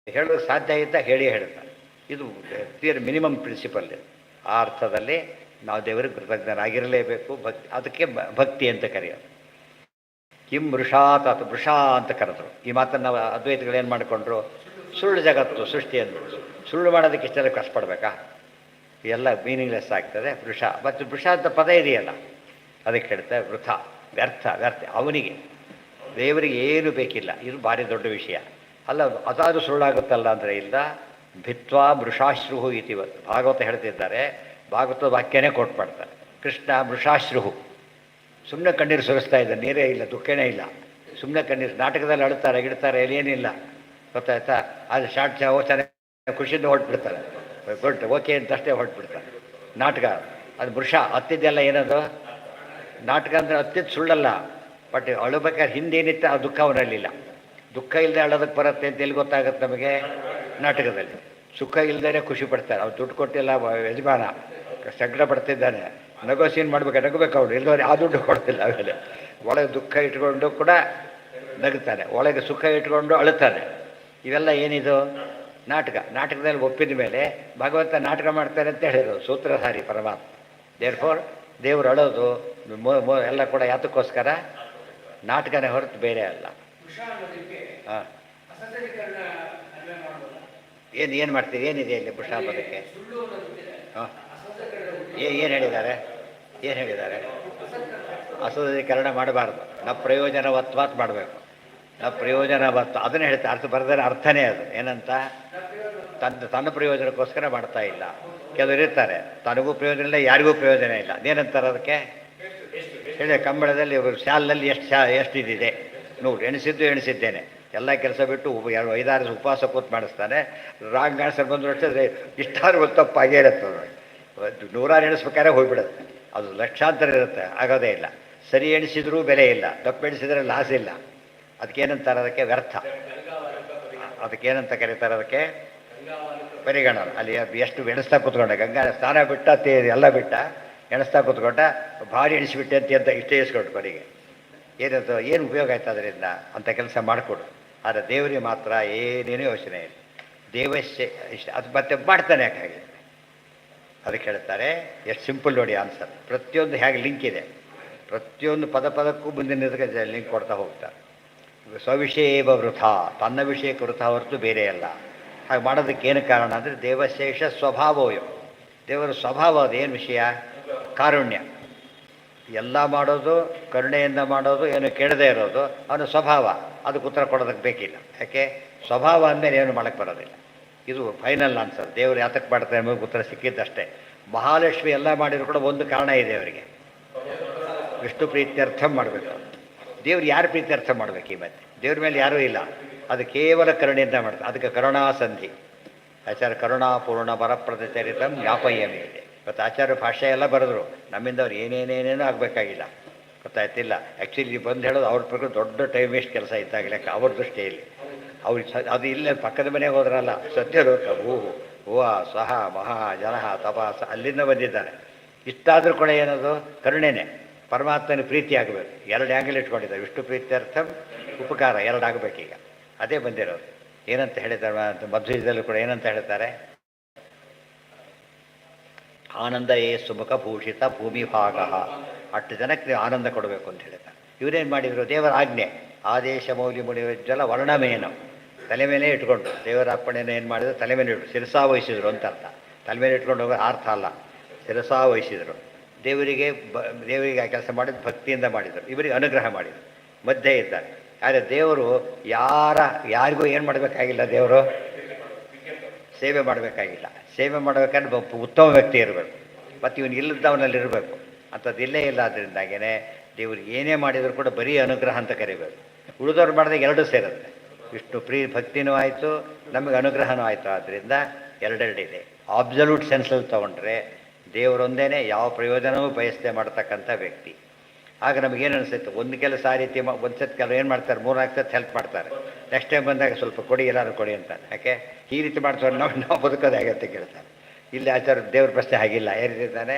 ಹೇಳೋದು ಸಾಧ್ಯ ಇದ್ದ ಹೇಳ್ತಾನೆ. ಇದು ಮಿನಿಮಮ್ ಪ್ರಿನ್ಸಿಪಲ್. ಆ ಅರ್ಥದಲ್ಲಿ ನಾವು ದೇವರಿಗೆ ಕೃತಜ್ಞರಾಗಿರಲೇಬೇಕು. ಅದಕ್ಕೆ ಭಕ್ತಿ ಅಂತ ಕರೆಯೋದು. ಕಿಂ ವೃಷಾತ್ ಅಥವಾ ವೃಷಾ ಅಂತ ಕರೆದ್ರು. ಈ ಮಾತನ್ನು ನಾವು ಅದ್ವೈತಗಳೇನು ಮಾಡಿಕೊಂಡ್ರು? ಸುಳ್ಳು ಜಗತ್ತು ಸೃಷ್ಟಿ ಅಂದರು. ಸುಳ್ಳು ಮಾಡೋದಕ್ಕೆ ಇಷ್ಟೆಲ್ಲ ಕಷ್ಟಪಡಬೇಕಾ? ಎಲ್ಲ ಮೀನಿಂಗ್ಲೆಸ್ ಆಗ್ತದೆ. ವೃಷ ಮತ್ತು ವೃಷ ಅಂತ ಪದ ಇದೆಯಲ್ಲ, ಅದಕ್ಕೆ ಹೇಳ್ತಾರೆ ವೃಥ, ವ್ಯರ್ಥ. ಅವನಿಗೆ ದೇವರಿಗೆ ಏನು ಬೇಕಿಲ್ಲ. ಇದು ಭಾರಿ ದೊಡ್ಡ ವಿಷಯ ಅಲ್ಲ. ಅದಾದರೂ ಸುಳ್ಳಾಗುತ್ತಲ್ಲ ಅಂದರೆ ಇಲ್ಲ. ಭಿತ್ವಾ ಮೃಷಾಶ್ರುಹು ಇತಿವತ್ತು ಭಾಗವತ ಹೇಳ್ತಿದ್ದಾರೆ. ಭಾಗವತದ ವಾಕ್ಯನೇ ಕೊಟ್ಬಿಡ್ತಾರೆ. ಕೃಷ್ಣ ಮೃಷಾಶ್ರುಹು, ಸುಮ್ಮನೆ ಕಣ್ಣೀರು ಸುರಿಸ್ತಾ ಇದ್ದಾರೆ, ನೀರೇ ಇಲ್ಲ, ದುಃಖನೇ ಇಲ್ಲ, ಸುಮ್ಮನೆ ಕಣ್ಣೀರು. ನಾಟಕದಲ್ಲಿ ಅಳ್ತಾರೆ ಗಿಡ್ತಾರೆ, ಏನಿಲ್ಲ, ಗೊತ್ತಾಯ್ತಾ? ಅದು ಶಾರ್ಟ್ ಚೆನ್ನಾಗಿ ಖುಷಿಯಿಂದ ಹೊರಟ್ಬಿಡ್ತಾರೆ, ಓಕೆ ಅಂತಷ್ಟೇ ಹೊರಟ್ಬಿಡ್ತಾರೆ. ನಾಟಕ ಅದು ವೃಷ ಹತ್ತಿದ್ದೆಲ್ಲ ಏನದು? ನಾಟಕ ಅಂದರೆ ಅತ್ಯಂತ ಸುಳ್ಳಲ್ಲ. ಬಟ್ ಅಳಬೇಕಾದ್ರೆ ಹಿಂದೇನಿತ್ತು ಆ ದುಃಖ ಅವನಲ್ಲಿಲ್ಲ. ದುಃಖ ಇಲ್ಲದೆ ಅಳೋದಕ್ಕೆ ಬರುತ್ತೆ ಅಂತ ಎಲ್ಲಿ ಗೊತ್ತಾಗುತ್ತೆ ನಮಗೆ? ನಾಟಕದಲ್ಲಿ. ಸುಖ ಇಲ್ಲದೇ ಖುಷಿ ಪಡ್ತಾರೆ. ಅವ್ರು ದುಡ್ಡು ಕೊಟ್ಟಿಲ್ಲ ಯಜಮಾನ, ಸಂಕಟ ಪಡ್ತಿದ್ದಾನೆ, ನಗೋ ಸೀನ್ ಮಾಡ್ಬೇಕು, ನಗಬೇಕು ಅವ್ರು, ಇಲ್ಲದವ್ರು ಆ ದುಡ್ಡು ಕೊಡ್ತಿಲ್ಲ. ಆಮೇಲೆ ಒಳಗೆ ದುಃಖ ಇಟ್ಕೊಂಡು ಕೂಡ ನಗುತ್ತಾನೆ, ಒಳಗೆ ಸುಖ ಇಟ್ಕೊಂಡು ಅಳುತ್ತಾನೆ. ಇವೆಲ್ಲ ಏನಿದು? ನಾಟಕ. ನಾಟಕದಲ್ಲಿ ಒಪ್ಪಿದ ಮೇಲೆ ಭಗವಂತ ನಾಟಕ ಮಾಡ್ತಾರೆ ಅಂತ ಹೇಳಿದ್ರು ಸೂತ್ರಧಾರಿ ಪರಮಾತ್ಮ. ದೇರ್ಫೋರ್ ದೇವರು ಅಳೋದು ಎಲ್ಲ ಕೂಡ ಯಾತಕ್ಕೋಸ್ಕರ? ನಾಟಕನೇ ಹೊರತು ಬೇರೆ ಅಲ್ಲ. ಹಾಂ, ಏನು ಮಾಡ್ತೀರಿ? ಏನಿದೆ ಇಲ್ಲಿ ಪುರುಷಾಪದಕ್ಕೆ? ಹಾಂ, ಏನು ಹೇಳಿದ್ದಾರೆ? ಏನು ಹೇಳಿದ್ದಾರೆ? ಅಸದೀಕರಣ ಮಾಡಬಾರ್ದು, ಪ್ರಯೋಜನವತ್ವಾತ್ ಮಾಡಬೇಕು. ಪ್ರಯೋಜನವತ್ವ ಅದನ್ನೇ ಹೇಳ್ತಾರೆ. ಅರ್ಥ ಬರೆದರೆ ಅರ್ಥನೇ ಅದು. ಏನಂತ? ತನ್ನ ಪ್ರಯೋಜನಕ್ಕೋಸ್ಕರ ಮಾಡ್ತಾ ಇಲ್ಲ. ಕೆಲವರು ಇರ್ತಾರೆ ತನಗೂ ಪ್ರಯೋಜನ ಇಲ್ಲ, ಯಾರಿಗೂ ಪ್ರಯೋಜನ ಇಲ್ಲ. ಏನಂತಾರೆ ಅದಕ್ಕೆ? ಹೇಳಿ, ಕಂಬಳದಲ್ಲಿ ಶಾಲ್ನಲ್ಲಿ ಎಷ್ಟಿದೆ ನೋಡಿ, ಎಣಿಸಿದ್ದೇನೆ. ಎಲ್ಲ ಕೆಲಸ ಬಿಟ್ಟು 5-6 ಉಪವಾಸ ಕೂತ್ ಮಾಡಿಸ್ತಾನೆ. ರಾಂಗ್ ಆನ್ಸರ್ ಬಂದು ಅಷ್ಟೇ ಇಷ್ಟಾರು ಒಂದು ತಪ್ಪಾಗೇ ಇರುತ್ತೆ. 100 ಎಣಿಸ್ಬೇಕಾದ್ರೆ ಹೋಗ್ಬಿಡುತ್ತೆ. ಅದು ಲಕ್ಷಾಂತರ ಇರುತ್ತೆ, ಆಗೋದೇ ಇಲ್ಲ. ಸರಿ ಎಣಿಸಿದ್ರೂ ಬೆಲೆ ಇಲ್ಲ, ತಪ್ಪು ಎಣಿಸಿದ್ರೆ ಲಾಸ್ ಇಲ್ಲ. ಅದಕ್ಕೇನಂತಾರೆ? ಅದಕ್ಕೆ ವ್ಯರ್ಥ. ಅದಕ್ಕೇನಂತ ಕರೀತಾರೆ? ಅದಕ್ಕೆ ಪರಿಗಣನ. ಅಲ್ಲಿ ಎಷ್ಟು ಎಣಿಸ್ತಾ ಕೂತ್ಕೊಂಡ, ಗಂಗಾ ಸ್ನಾನ ಬಿಟ್ಟ, ಎಲ್ಲ ಬಿಟ್ಟ, ಎಣಿಸ್ತಾ ಕೂತ್ಕೊಂಡ, ಭಾರಿ ಎಣಿಸ್ಬಿಟ್ಟೆ ಅಂತ ಇಷ್ಟೇ ಇಸ್ಕೊಟ್ಟು ಕೊನೆಗೆ ಏನಂತ ಏನು ಉಪಯೋಗ ಆಯ್ತು ಅದರಿಂದ ಅಂತ ಕೆಲಸ ಮಾಡಿಕೊಡು. ಆದರೆ ದೇವರಿಗೆ ಮಾತ್ರ ಏನೇನೂ ಯೋಚನೆ ಇಲ್ಲ. ದೇವಶ್ಯ ಇಷ್ಟ ಅದು ಮತ್ತೆ ಮಾಡ್ತಾನೆ. ಯಾಕಾಗಿ ಅದಕ್ಕೆ ಹೇಳ್ತಾರೆ. ಎಷ್ಟು ಸಿಂಪಲ್ ನೋಡಿ ಆನ್ಸರ್. ಪ್ರತಿಯೊಂದು ಹೇಗೆ ಲಿಂಕ್ ಇದೆ, ಪ್ರತಿಯೊಂದು ಪದಕ್ಕೂ ಮುಂದಿನ ಲಿಂಕ್ ಕೊಡ್ತಾ ಹೋಗ್ತಾರೆ. ಸ್ವವಿಷಯೇವ ವೃಥ, ತನ್ನ ವಿಷಯಕ್ಕೆ ವೃಥ ಹೊರತು ಬೇರೆ ಅಲ್ಲ. ಹಾಗೆ ಮಾಡೋದಕ್ಕೆ ಏನು ಕಾರಣ ಅಂದರೆ ದೇವಶೇಷ ಸ್ವಭಾವೋಯೋ, ದೇವರ ಸ್ವಭಾವ. ಅದೇನು ವಿಷಯ? ಕಾರುಣ್ಯ. ಎಲ್ಲ ಮಾಡೋದು ಕರುಣೆಯಿಂದ ಮಾಡೋದು, ಏನು ಕೇಳದೇ ಇರೋದು ಅವನ ಸ್ವಭಾವ. ಅದಕ್ಕೆ ಉತ್ತರ ಕೊಡೋದಕ್ಕೆ ಬೇಕಿಲ್ಲ. ಯಾಕೆ? ಸ್ವಭಾವ ಅಂದಮೇಲೆ ಏನು ಮಾಡೋಕ್ಕೆ ಬರೋದಿಲ್ಲ. ಇದು ಫೈನಲ್ ಆನ್ಸರ್. ದೇವರು ಯಾತಕ್ಕೆ ಮಾಡ್ತಾರೆ ನಮಗೆ ಉತ್ತರ ಸಿಕ್ಕಿದ್ದಷ್ಟೇ. ಮಹಾಲಕ್ಷ್ಮಿ ಎಲ್ಲ ಮಾಡಿದ್ರು ಕೂಡ ಒಂದು ಕಾರಣ ಇದೆ ಅವರಿಗೆ, ವಿಷ್ಣು ಪ್ರೀತ್ಯರ್ಥ ಮಾಡಬೇಕು. ದೇವ್ರು ಯಾರು ಪ್ರೀತ್ಯರ್ಥ ಮಾಡಬೇಕು? ಈ ಮಧ್ಯೆ ದೇವ್ರ ಮೇಲೆ ಯಾರೂ ಇಲ್ಲ. ಅದು ಕೇವಲ ಕರುಣೆಯಿಂದ ಮಾಡ್ತಾರೆ. ಅದಕ್ಕೆ ಕರುಣಾಸಂಧಿ. ಆಚಾರ್ಯ ಕರುಣಾಪೂರ್ಣ ವರಪ್ರದಚರಿತಂ ಜ್ಞಾಪಯ್ಯಮೇ ಇದೆ. ಇವತ್ತು ಆಚಾರ್ಯ ಭಾಷೆ ಎಲ್ಲ ಬರೆದ್ರು, ನಮ್ಮಿಂದ ಅವ್ರು ಏನೇನೇನೇನೂ ಆಗಬೇಕಾಗಿಲ್ಲ. ಗೊತ್ತಾಯ್ತಿಲ್ಲ? ಆ್ಯಕ್ಚುಲಿ ಬಂದು ಹೇಳೋದು ಅವ್ರ ಪ್ರಕಾರ ದೊಡ್ಡ ಟೈಮ್ ವೇಸ್ಟ್ ಕೆಲಸ ಇದ್ದಾಗ ಲೆಕ್ಕ ಅವ್ರ ದೃಷ್ಟಿಯಲ್ಲಿ. ಅವ್ರು ಅದು ಇಲ್ಲೇ ಪಕ್ಕದ ಮನೆಗೆ ಹೋದ್ರಲ್ಲ, ಸತ್ಯಲೋಕ ಭೂ ಹೂವ ಸಹ ಮಹಾ ಜನಃ ತಪಾಸ, ಅಲ್ಲಿಂದ ಬಂದಿದ್ದಾರೆ. ಇಷ್ಟಾದರೂ ಕೂಡ ಏನದು? ಕರುಣೆನೇ. ಪರಮಾತ್ಮನ ಪ್ರೀತಿ ಆಗಬೇಕು. 2 ಆ್ಯಂಗಲ್ ಇಟ್ಕೊಂಡಿದ್ದಾರೆ. ವಿಷ್ಣು ಪ್ರೀತ್ಯರ್ಥಂ ಉಪಕಾರ 2 ಆಗಬೇಕೀಗ. ಅದೇ ಬಂದಿರೋದು. ಏನಂತ ಹೇಳಿದ್ದಾರೆ ಮಧ್ವದಲ್ಲೂ ಕೂಡ? ಏನಂತ ಹೇಳ್ತಾರೆ? ಆನಂದ ಏ ಸುಮುಖ ಭೂಷಿತ ಭೂಮಿ ಭಾಗ. 8 ಜನಕ್ಕೆ ನೀವು ಆನಂದ ಕೊಡಬೇಕು ಅಂತ ಹೇಳ್ತಾರೆ. ಇವರೇನು ಮಾಡಿದರು? ದೇವರ ಆಜ್ಞೆ. ಆದೇಶ ಮೌಲ್ಯ ಮುನಿವಜ್ಜಲ ವರ್ಣಮೇನಂ, ತಲೆ ಮೇಲೆ ಇಟ್ಕೊಂಡು ದೇವರ ಅಪ್ಪಣೆಯನ್ನು ಏನು ಮಾಡಿದ್ರು? ತಲೆ ಮೇಲೆ ಇಟ್ಟು ಶಿರಸಾ ವಹಿಸಿದ್ರು ಅಂತ ಅರ್ಥ. ತಲೆ ಮೇಲೆ ಇಟ್ಕೊಂಡು ಹೋಗೋ ಅರ್ಥ ಅಲ್ಲ, ಶಿರಸಾ ವಹಿಸಿದರು. ದೇವರಿಗೆ ಆ ಕೆಲಸ ಮಾಡಿದ್ದು ಭಕ್ತಿಯಿಂದ ಮಾಡಿದರು. ಇವರಿಗೆ ಅನುಗ್ರಹ ಮಾಡಿದರು. ಮಧ್ಯೆ ಇದ್ದಾರೆ. ಆದರೆ ದೇವರು ಯಾರಿಗೂ ಏನು ಮಾಡಬೇಕಾಗಿಲ್ಲ. ದೇವರು ಸೇವೆ ಮಾಡಬೇಕಾಗಿಲ್ಲ. ಸೇವೆ ಮಾಡಬೇಕಾದ್ರೆ ಉತ್ತಮ ವ್ಯಕ್ತಿ ಇರಬೇಕು. ಮತ್ತು ಇವನು ಇಲ್ಲದವನಲ್ಲಿ ಇರಬೇಕು. ಅಂಥದ್ದು ಇಲ್ಲೇ ಇಲ್ಲ. ಅದರಿಂದಾಗೇ ದೇವರು ಏನೇ ಮಾಡಿದರೂ ಕೂಡ ಬರೀ ಅನುಗ್ರಹ ಅಂತ ಕರಿಬೇಕು. ಉಳಿದವ್ರು ಮಾಡಿದಾಗ 2 ಸೇರುತ್ತೆ. ವಿಷ್ಣು ಭಕ್ತಿನೂ ಆಯಿತು, ನಮಗೆ ಅನುಗ್ರಹನೂ ಆಯಿತು. ಆದ್ದರಿಂದ 2 ಇದೆ. ಅಬ್ಸಲ್ಯೂಟ್ ಸೆನ್ಸಲ್ಲಿ ತೊಗೊಂಡ್ರೆ ದೇವರೊಂದೇ, ಯಾವ ಪ್ರಯೋಜನವೂ ಬಯಸದೆ ಮಾಡ್ತಕ್ಕಂಥ ವ್ಯಕ್ತಿ. ಆಗ ನಮಗೇನು ಅನಿಸುತ್ತೆ? ಒಂದು ಕೆಲಸ ಆ ರೀತಿ ಒಂದು ಸತಿ ಕೆಲವು ಏನು ಮಾಡ್ತಾರೆ, 3-4 ಸತಿ ಹೆಲ್ಪ್ ಮಾಡ್ತಾರೆ. ನೆಕ್ಸ್ಟ್ ಟೈಮ್ ಬಂದಾಗ ಸ್ವಲ್ಪ ಕೊಡಿ, ಎಲ್ಲರೂ ಕೊಡಿ ಅಂತಾರೆ. ಯಾಕೆ ಈ ರೀತಿ ಮಾಡ್ತಾರೆ? ನಾವು ಬದುಕೋದೇ ಆಗತ್ತೆ ಕೇಳ್ತಾರೆ. ಇಲ್ಲಿ ಆಚಾರ ದೇವ್ರ ಪ್ರಶ್ನೆ ಆಗಿಲ್ಲ. ಏನಿದ್ದಾನೆ?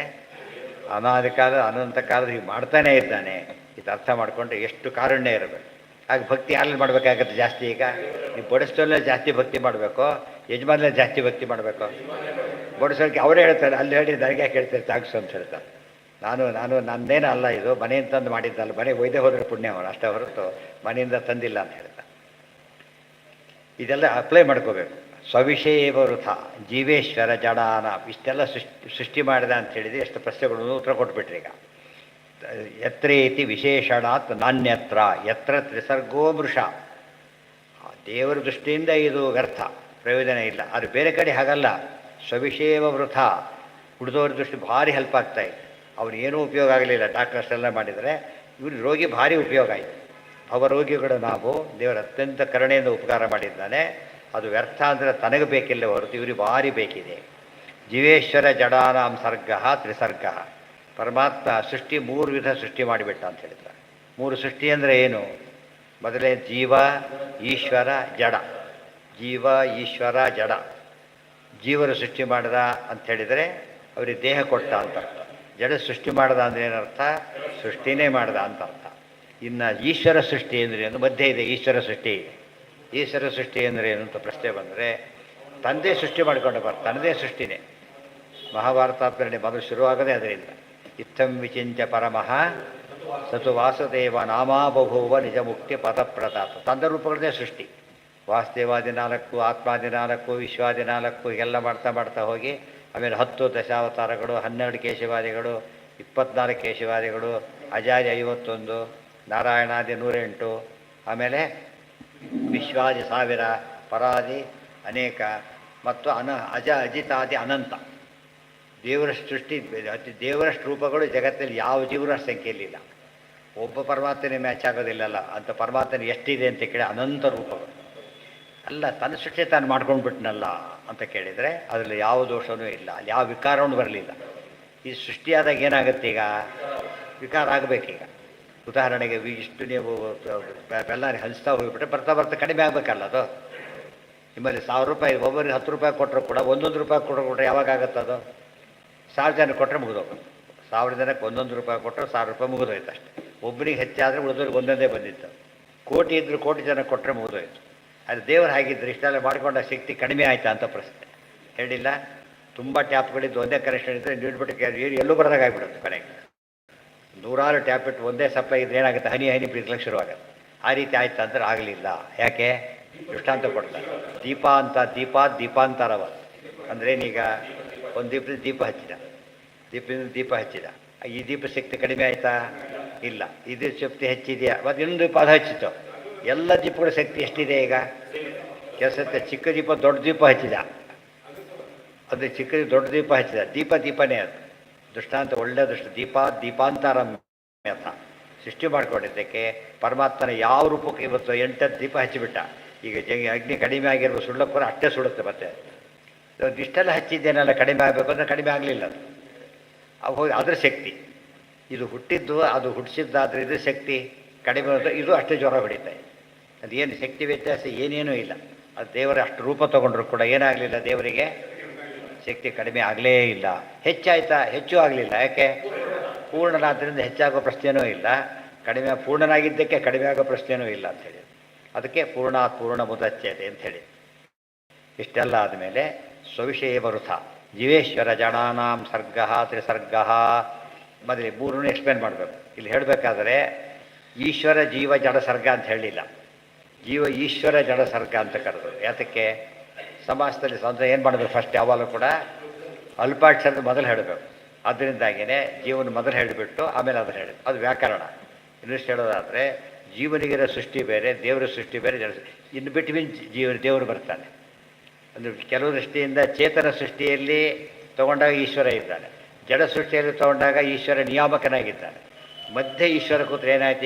ಅನಾದಿ ಕಾಲ ಅನಂತ ಕಾಲ ಹೀಗೆ ಮಾಡ್ತಾನೇ ಇದ್ದಾನೆ. ಇದು ಅರ್ಥ ಮಾಡಿಕೊಂಡ್ರೆ ಎಷ್ಟು ಕಾರುಣ್ಯ ಇರಬೇಕು. ಆಗ ಭಕ್ತಿ ಯಾರಲ್ಲಿ ಮಾಡಬೇಕಾಗತ್ತೆ ಜಾಸ್ತಿ? ಈಗ ನೀವು ಬಡಿಸೋಲ್ಲೇ ಜಾಸ್ತಿ ಭಕ್ತಿ ಮಾಡಬೇಕು, ಯಜಮಾನಲ್ಲೇ ಜಾಸ್ತಿ ಭಕ್ತಿ ಮಾಡಬೇಕು. ಬಡಿಸೋಕ್ಕೆ ಅವರೇ ಹೇಳ್ತಾರೆ, ಅಲ್ಲಿ ಹೇಳಿ ನನಗೆ ಯಾಕೆ ಹೇಳ್ತಾರೆ ತಾಗಿಸು ಅಂತ ಹೇಳ್ತಾರೆ. ನಂದೇನೂ ಅಲ್ಲ, ಇದು ಮನೆಯಿಂದ ತಂದು ಮಾಡಿದ್ದಲ್ಲ, ಮನೆ ಒಯ್ದೇ ಹೋದರೆ ಪುಣ್ಯ ಅವನು ಅಷ್ಟೇ ಹೊರತು ಮನೆಯಿಂದ ತಂದಿಲ್ಲ ಅಂತ ಹೇಳ್ತಾರೆ. ಇದೆಲ್ಲ ಅಪ್ಲೈ ಮಾಡ್ಕೋಬೇಕು. ಸ್ವವಿಷಯೇವ ವೃಥ ಜೀವೇಶ್ವರ ಜಡಾನ. ಇಷ್ಟೆಲ್ಲ ಸೃಷ್ಟಿ ಮಾಡಿದ ಅಂತ ಹೇಳಿದರೆ ಎಷ್ಟು ಪ್ರಶ್ನೆಗಳನ್ನು ಉತ್ತರ ಕೊಟ್ಬಿಟ್ರಿ. ಈಗ ಯತ್ರೇತಿ ವಿಶೇಷಣಾತ್ ನಾಣ್ಯತ್ರ ಯತ್ರ ತ್ರಿಸರ್ಗೋ ಮೃಷ. ದೇವರ ದೃಷ್ಟಿಯಿಂದ ಇದು ವ್ಯರ್ಥ, ಪ್ರಯೋಜನ ಇಲ್ಲ. ಆದರೆ ಬೇರೆ ಕಡೆ ಹಾಗಲ್ಲ. ಸ್ವವಿಷಯೇವ ವೃಥ. ಉಳಿದವ್ರ ದೃಷ್ಟಿ ಭಾರಿ ಹೆಲ್ಪ್ ಆಗ್ತಾಯಿತ್ತು. ಅವ್ರಿಗೇನೂ ಉಪಯೋಗ ಆಗಲಿಲ್ಲ. ಡಾಕ್ಟರ್ಸ್ ಎಲ್ಲ ಮಾಡಿದರೆ ಇವ್ರು ರೋಗಿ ಭಾರಿ ಉಪಯೋಗ ಆಯಿತು. ಭವರೋಗಿಗಳು ನಾವು ದೇವರ ಅತ್ಯಂತ ಕರುಣೆಯಿಂದ ಉಪಕಾರ ಮಾಡಿದ್ದಾನೆ. ಅದು ವ್ಯರ್ಥ ಅಂದರೆ ತನಗೆ ಬೇಕಿಲ್ಲ ಹೊರತು ಇವ್ರಿಗೆ ಭಾರಿ ಬೇಕಿದೆ. ಜೀವೇಶ್ವರ ಜಡಾನಾಂ ಸರ್ಗ ತ್ರಿಸರ್ಗ. ಪರಮಾತ್ಮ ಸೃಷ್ಟಿ 3 ವಿಧ ಸೃಷ್ಟಿ ಮಾಡಿಬಿಟ್ಟ ಅಂತ ಹೇಳಿದ್ದಾರೆ. 3 ಸೃಷ್ಟಿ ಅಂದರೆ ಏನು? ಮೊದಲೇ ಜೀವ, ಈಶ್ವರ, ಜಡ. ಜೀವ, ಈಶ್ವರ, ಜಡ. ಜೀವರು ಸೃಷ್ಟಿ ಮಾಡಿದ ಅಂಥೇಳಿದರೆ ಅವರಿಗೆ ದೇಹ ಕೊಟ್ಟ ಅಂತ ಅರ್ಥ. ಜಡ ಸೃಷ್ಟಿ ಮಾಡ್ದ ಅಂದರೆ ಏನರ್ಥ? ಸೃಷ್ಟಿನೇ ಮಾಡ್ದ ಅಂತ ಅರ್ಥ. ಇನ್ನು ಈಶ್ವರ ಸೃಷ್ಟಿ ಅಂದರೆ ಏನು? ಮಧ್ಯೆ ಇದೆ ಈಶ್ವರ ಸೃಷ್ಟಿ ಇದೆ. ಈಶ್ವರ ಸೃಷ್ಟಿ ಅಂದರೆ ಏನು ಅಂತ ಪ್ರಶ್ನೆ ಬಂದರೆ ತಂದೆ ಸೃಷ್ಟಿ ಮಾಡಿಕೊಂಡು ತನ್ನದೇ ಸೃಷ್ಟಿನೇ. ಮಹಾಭಾರತಾತ್ಮರಣೆ ಮೊದಲು ಶುರುವಾಗದೇ ಅದರಿಂದ. ಇತ್ತಂ ವಿಚಿಂತ್ಯ ಪರಮಃ ಸತು ವಾಸುದೇವ ನಾಮಾ ಬಭೂವ ನಿಜ ಮುಕ್ತಿ ಪದಪ್ರದಾತ. ತಂದ ರೂಪಗಳನ್ನೇ ಸೃಷ್ಟಿ. ವಾಸುದೇವಾದಿ 4, ಆತ್ಮಾದಿ 4, ವಿಶ್ವಾದಿ 4 ಎಲ್ಲ ಮಾಡ್ತಾ ಮಾಡ್ತಾ ಹೋಗಿ ಆಮೇಲೆ 10 ದಶಾವತಾರಗಳು, 12 ಕೇಶವಾದಿಗಳು, 24 ಕೇಶವಾದಿಗಳು, ಅಜಾದಿ 51, ನಾರಾಯಣಾದಿ 108, ಆಮೇಲೆ ವಿಶ್ವಾದಿ 1000, ಪರಾದಿ ಅನೇಕ ಮತ್ತು ಅಜಿತಾದಿ ಅನಂತ. ದೇವರ ಸೃಷ್ಟಿ, ದೇವರಷ್ಟು ರೂಪಗಳು ಜಗತ್ತಲ್ಲಿ ಯಾವ ಜೀವನ ಸಂಖ್ಯೆಯಲ್ಲಿಲ್ಲ. ಒಬ್ಬ ಪರಮಾತ್ಮನೇ ಮ್ಯಾಚ್ ಆಗೋದಿಲ್ಲಲ್ಲ. ಅಂತ ಪರಮಾತ್ಮನ ಎಷ್ಟಿದೆ ಅಂತ ಕೇಳಿ ಅನಂತ ರೂಪಗಳು. ಅಲ್ಲ, ತನ್ನ ಸೃಷ್ಟಿ ತಾನು ಮಾಡ್ಕೊಂಡು ಬಿಟ್ಟನಲ್ಲ ಅಂತ ಕೇಳಿದರೆ ಅದರಲ್ಲಿ ಯಾವ ದೋಷವೂ ಇಲ್ಲ, ಅಲ್ಲಿ ಯಾವ ವಿಕಾರವೂ ಬರಲಿಲ್ಲ. ಈ ಸೃಷ್ಟಿಯಾದಾಗ ಏನಾಗುತ್ತೆ? ಈಗ ವಿಕಾರ ಆಗಬೇಕೀಗ. ಉದಾಹರಣೆಗೆ ಇಷ್ಟು ನೀವು ಬೆಲ್ಲ ಹಂಚ್ತಾ ಹೋಗಿಬಿಟ್ರೆ ಬರ್ತಾ ಬರ್ತಾ ಕಡಿಮೆ ಆಗಬೇಕಲ್ಲ ಅದು. ನಿಮ್ಮಲ್ಲಿ 1000 ರೂಪಾಯಿ, ಒಬ್ಬರಿಗೆ 10 ರೂಪಾಯಿ ಕೊಟ್ಟರು ಕೂಡ 1 ರೂಪಾಯಿ ಕೊಟ್ಟರೆ ಯಾವಾಗ ಆಗುತ್ತೆ ಅದು? 1000 ಜನಕ್ಕೆ ಕೊಟ್ಟರೆ ಮುಗಿದೋಗುತ್ತೆ. 1000 ಜನಕ್ಕೆ 1 ರೂಪಾಯಿ ಕೊಟ್ಟರೆ 1000 ರೂಪಾಯಿ ಮುಗಿದೋಯ್ತು ಅಷ್ಟೇ. ಒಬ್ಬರಿಗೆ ಹೆಚ್ಚಾದರೆ ಉಳಿದವ್ರಿಗೆ ಒಂದೊಂದೇ ಬಂದಿತ್ತು. ಕೋಟಿ ಇದ್ದರೂ ಕೋಟಿ ಜನಕ್ಕೆ ಕೊಟ್ಟರೆ ಮುಗಿದೋಯ್ತು. ಅದು ದೇವರು ಹಾಗಿದ್ರೆ ಇಷ್ಟೆಲ್ಲ ಮಾಡಿಕೊಂಡ ಶಕ್ತಿ ಕಡಿಮೆ ಆಯಿತಾ ಅಂತ ಪ್ರಶ್ನೆ. ಹೇಳಿಲ್ಲ. ತುಂಬ ಟ್ಯಾಪ್ಗಳಿದ್ದು ಒಂದೇ ಕನೆಕ್ಷನ್ ಇದ್ದರೆ ನೀಡ್ಬಿಟ್ಟು ಎಲ್ಲೂ ಬರೋದಾಗ ಆಗಿಬಿಡುತ್ತೆ. ಕೊನೆಗೆ 100 ಟ್ಯಾಪ್ ಇಟ್ಟು ಒಂದೇ ಸಪ್ಲೈ ಇದ್ರೆ ಏನಾಗುತ್ತೆ? ಹನಿ ಹನಿ ಪ್ರೀತಿಲಕ್ಕೆ ಶುರುವಾಗುತ್ತೆ. ಆ ರೀತಿ ಆಯ್ತು ಅಂದ್ರೆ ಆಗಲಿಲ್ಲ. ಯಾಕೆ? ದೃಷ್ಟಾಂತ ಕೊಡ್ತಾರೆ. ದೀಪ ಅಂತ ದೀಪಾಂತರವ ಅಂದ್ರೇನೀಗ ಒಂದು ದೀಪ ಹಚ್ಚಿದ, ದೀಪ ಹಚ್ಚಿದ, ಈ ದೀಪ ಶಕ್ತಿ ಕಡಿಮೆ ಆಯಿತಾ? ಇಲ್ಲ. ಇದು ಶಕ್ತಿ ಹೆಚ್ಚಿದೆಯಾ? ಮತ್ತು ಇನ್ನೊಂದು ದೀಪ ಅದು ಹಚ್ಚಿತು. ಎಲ್ಲ ದೀಪಗಳ ಶಕ್ತಿ ಎಷ್ಟಿದೆ ಈಗ? ಕೆಲಸತ್ತೆ ಚಿಕ್ಕ ದೀಪ ದೊಡ್ಡ ದೀಪ ಹಚ್ಚಿದ, ಅದು ಚಿಕ್ಕ ದೊಡ್ಡ ದೀಪ ಹಚ್ಚಿದ, ದೀಪನೇ ಅದು. ದೃಷ್ಟಾಂತ ಒಳ್ಳೆಯ ದೀಪಾಂತರಮ್ಯತ ಸೃಷ್ಟಿ ಮಾಡಿಕೊಂಡಿದ್ದಕ್ಕೆ ಪರಮಾತ್ಮನ ಯಾವ ರೂಪಕ್ಕೆ ಇವತ್ತು 8 ದೀಪ ಹಚ್ಚಿಬಿಟ್ಟ. ಈಗ ಅಗ್ನಿ ಕಡಿಮೆ ಆಗಿರ್ಬೋದು, ಸುಳ್ಳಕ್ಕೂರ ಅಷ್ಟೇ ಸುಡುತ್ತೆ. ಮತ್ತೆ ಇಷ್ಟೆಲ್ಲ ಹಚ್ಚಿದ್ದೇನೆಲ್ಲ ಕಡಿಮೆ ಆಗಬೇಕು ಅಂದರೆ ಕಡಿಮೆ ಆಗಲಿಲ್ಲ. ಅದು ಹೋಗಿ ಅದರ ಶಕ್ತಿ. ಇದು ಹುಟ್ಟಿದ್ದು, ಅದು ಹುಟ್ಟಿಸಿದ್ದಾದ್ರೆ ಇದ್ರ ಶಕ್ತಿ ಕಡಿಮೆ ಹೋದ್ರೆ ಇದು ಅಷ್ಟೇ ಜ್ವರ ಹೊಡಿತಾ ಇದೆ. ಅದೇನು ಶಕ್ತಿ ವ್ಯತ್ಯಾಸ ಏನೇನೂ ಇಲ್ಲ. ಅದು ದೇವರ ಅಷ್ಟು ರೂಪ ತೊಗೊಂಡ್ರು ಕೂಡ ಏನಾಗಲಿಲ್ಲ, ದೇವರಿಗೆ ಶಕ್ತಿ ಕಡಿಮೆ ಆಗಲೇ ಇಲ್ಲ. ಹೆಚ್ಚಾಯ್ತಾ? ಹೆಚ್ಚು ಆಗಲಿಲ್ಲ. ಯಾಕೆ? ಪೂರ್ಣನಾದ್ದರಿಂದ ಹೆಚ್ಚಾಗೋ ಪ್ರಶ್ನೆಯೂ ಇಲ್ಲ, ಕಡಿಮೆ ಪೂರ್ಣನಾಗಿದ್ದಕ್ಕೆ ಕಡಿಮೆ ಆಗೋ ಪ್ರಶ್ನೆಯೂ ಇಲ್ಲ ಅಂಥೇಳಿ. ಅದಕ್ಕೆ ಪೂರ್ಣ ಮುದಚ್ಯತೆ ಅಂಥೇಳಿ. ಇಷ್ಟೆಲ್ಲ ಆದಮೇಲೆ ಸ್ವವಿಷಯ ವೃಥ ಜೀವೇಶ್ವರ ಜಡಾನಾಂ ಸರ್ಗ ತ್ರಿಸರ್ಗ. ಮೊದಲೇ 3 ಎಕ್ಸ್ಪ್ಲೇನ್ ಮಾಡಬೇಕು. ಇಲ್ಲಿ ಹೇಳಬೇಕಾದ್ರೆ ಈಶ್ವರ ಜೀವ ಜಡ ಸರ್ಗ ಅಂತ ಹೇಳಲಿಲ್ಲ, ಜೀವ ಈಶ್ವರ ಜಡ ಸರ್ಗ ಅಂತ ಕರೆದು. ಯಾತಕ್ಕೆ? ಸಮಾಜದಲ್ಲಿ ಏನು ಮಾಡಬೇಕು? ಫಸ್ಟ್ ಯಾವಾಗಲೂ ಕೂಡ ಅಲ್ಪಾಕ್ಷರದ ಮೊದಲು ಹೇಳಬೇಕು. ಅದರಿಂದಾಗಿಯೇ ಜೀವನ ಮೊದಲು ಹೇಳಿಬಿಟ್ಟು ಆಮೇಲೆ ಅದನ್ನು ಹೇಳಿ, ಅದು ವ್ಯಾಕರಣ. ಇನ್ನಷ್ಟು ಹೇಳೋದಾದರೆ ಜೀವನಿಗಿರೋ ಸೃಷ್ಟಿ ಬೇರೆ, ದೇವರ ಸೃಷ್ಟಿ ಬೇರೆ, ಇನ್ನು ಬಿಟ್ವೀನ್ ದೇವರು ಬರ್ತಾನೆ. ಅಂದರೆ ಕೆಲವು ದೃಷ್ಟಿಯಿಂದ ಚೇತನ ಸೃಷ್ಟಿಯಲ್ಲಿ ತಗೊಂಡಾಗ ಈಶ್ವರ ಇದ್ದಾನೆ, ಜಡ ಸೃಷ್ಟಿಯಲ್ಲಿ ತಗೊಂಡಾಗ ಈಶ್ವರ ನಿಯಾಮಕನಾಗಿದ್ದಾನೆ. ಮಧ್ಯೆ ಈಶ್ವರ ಕೂತ್ರೆ ಏನಾಯ್ತು?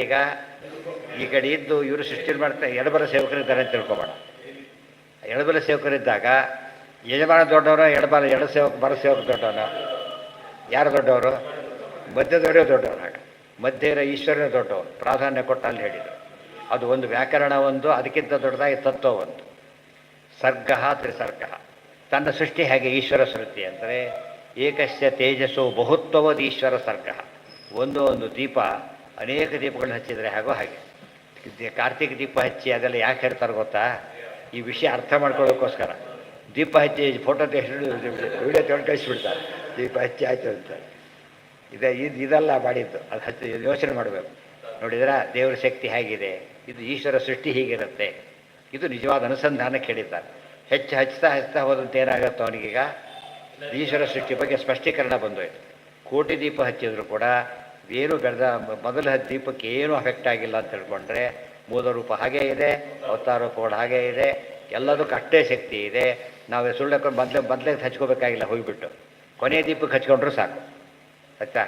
ಈ ಕಡೆ ಇದ್ದು ಇವರು ಸೃಷ್ಟಿ ಮಾಡ್ತಾರೆ, ಎಡಬಲ ಸೇವಕರಿದ್ದಾರೆ ಅಂತ ತಿಳ್ಕೊಬೇಡ. ಎಡಬಲ ಸೇವಕರಿದ್ದಾಗ ಯಜಮಾನ ದೊಡ್ಡವರು, ಎಡ ಸೇವಕ ಬರ ಸೇವಕ ದೊಡ್ಡವನು. ಯಾರು ದೊಡ್ಡವರು? ಮಧ್ಯದವರೇ ದೊಡ್ಡವರು. ಆಗ ಮಧ್ಯ ಇರೋ ಈಶ್ವರನೇ ದೊಡ್ಡವರು, ಪ್ರಾಧಾನ್ಯ ಕೊಟ್ಟು ಅಲ್ಲಿ ಹೇಳಿದರು. ಅದು ಒಂದು ವ್ಯಾಕರಣ, ಒಂದು ಅದಕ್ಕಿಂತ ದೊಡ್ಡದಾಗಿ ತತ್ವ ಒಂದು. ಸರ್ಗ ತ್ರಿಸರ್ಗ. ತನ್ನ ಸೃಷ್ಟಿ ಹೇಗೆ ಈಶ್ವರ ಸೃಷ್ಟಿ ಅಂದರೆ ಏಕಸ್ಯ ತೇಜಸ್ಸು ಬಹುತ್ವವಾದ ಈಶ್ವರ ಸರ್ಗ. ಒಂದು ದೀಪ ಅನೇಕ ದೀಪಗಳನ್ನ ಹಚ್ಚಿದರೆ ಹಾಗೋ ಹಾಗೆ. ಕಾರ್ತಿಕ ದೀಪ ಹಚ್ಚಿ ಅದೆಲ್ಲ ಯಾಕೆ ಹೇಳ್ತಾರೆ ಗೊತ್ತಾ? ಈ ವಿಷಯ ಅರ್ಥ ಮಾಡ್ಕೊಳ್ಳೋಕ್ಕೋಸ್ಕರ. ದೀಪ ಹಚ್ಚಿ ಫೋಟೋ ವಿಡಿಯೋ ತೊಗೊಂಡು ಕಳಿಸ್ಬಿಡ್ತಾರೆ, ದೀಪ ಹಚ್ಚಿ ಆಯ್ತು ಅಂತಾರೆ. ಇದೆಲ್ಲ ಮಾಡಿದ್ದು. ಅದು ಹಚ್ಚಿ ಯೋಚನೆ ಮಾಡಬೇಕು. ನೋಡಿದ್ರೆ ದೇವರ ಶಕ್ತಿ ಹೇಗಿದೆ, ಇದು ಈಶ್ವರ ಸೃಷ್ಟಿ ಹೀಗಿರುತ್ತೆ. ಇದು ನಿಜವಾದ ಅನುಸಂಧಾನಕ್ಕೆ ಹೇಳಿದ್ದಾರೆ. ಹಚ್ತಾ ಹೋದಂತೆ ಏನಾಗುತ್ತೆ ಅವನಿಗೀಗ ಈಶ್ವರ ಸೃಷ್ಟಿ ಬಗ್ಗೆ ಸ್ಪಷ್ಟೀಕರಣ ಬಂದೋಯ್ತು. ಕೋಟಿ ದೀಪ ಹಚ್ಚಿದ್ರು ಕೂಡ ಏನು ಮೊದಲ ದೀಪಕ್ಕೆ ಏನೂ ಅಫೆಕ್ಟ್ ಆಗಿಲ್ಲ ಅಂತ ತಿಳ್ಕೊಂಡ್ರೆ ಮೂಲ ರೂಪ ಹಾಗೇ ಇದೆ, ಅವತಾರ ರೂಪಗಳು ಹಾಗೇ ಇದೆ, ಎಲ್ಲದಕ್ಕೂ ಅಷ್ಟೇ ಶಕ್ತಿ ಇದೆ. ನಾವು ಸುಳ್ಳಕೊಂಡು ಮೊದಲೇ ಹಚ್ಕೋಬೇಕಾಗಿಲ್ಲ, ಹೋಗಿಬಿಟ್ಟು ಕೊನೆಯ ದೀಪಕ್ಕೆ ಹಚ್ಕೊಂಡ್ರೂ ಸಾಕು. ಆಯ್ತಾ?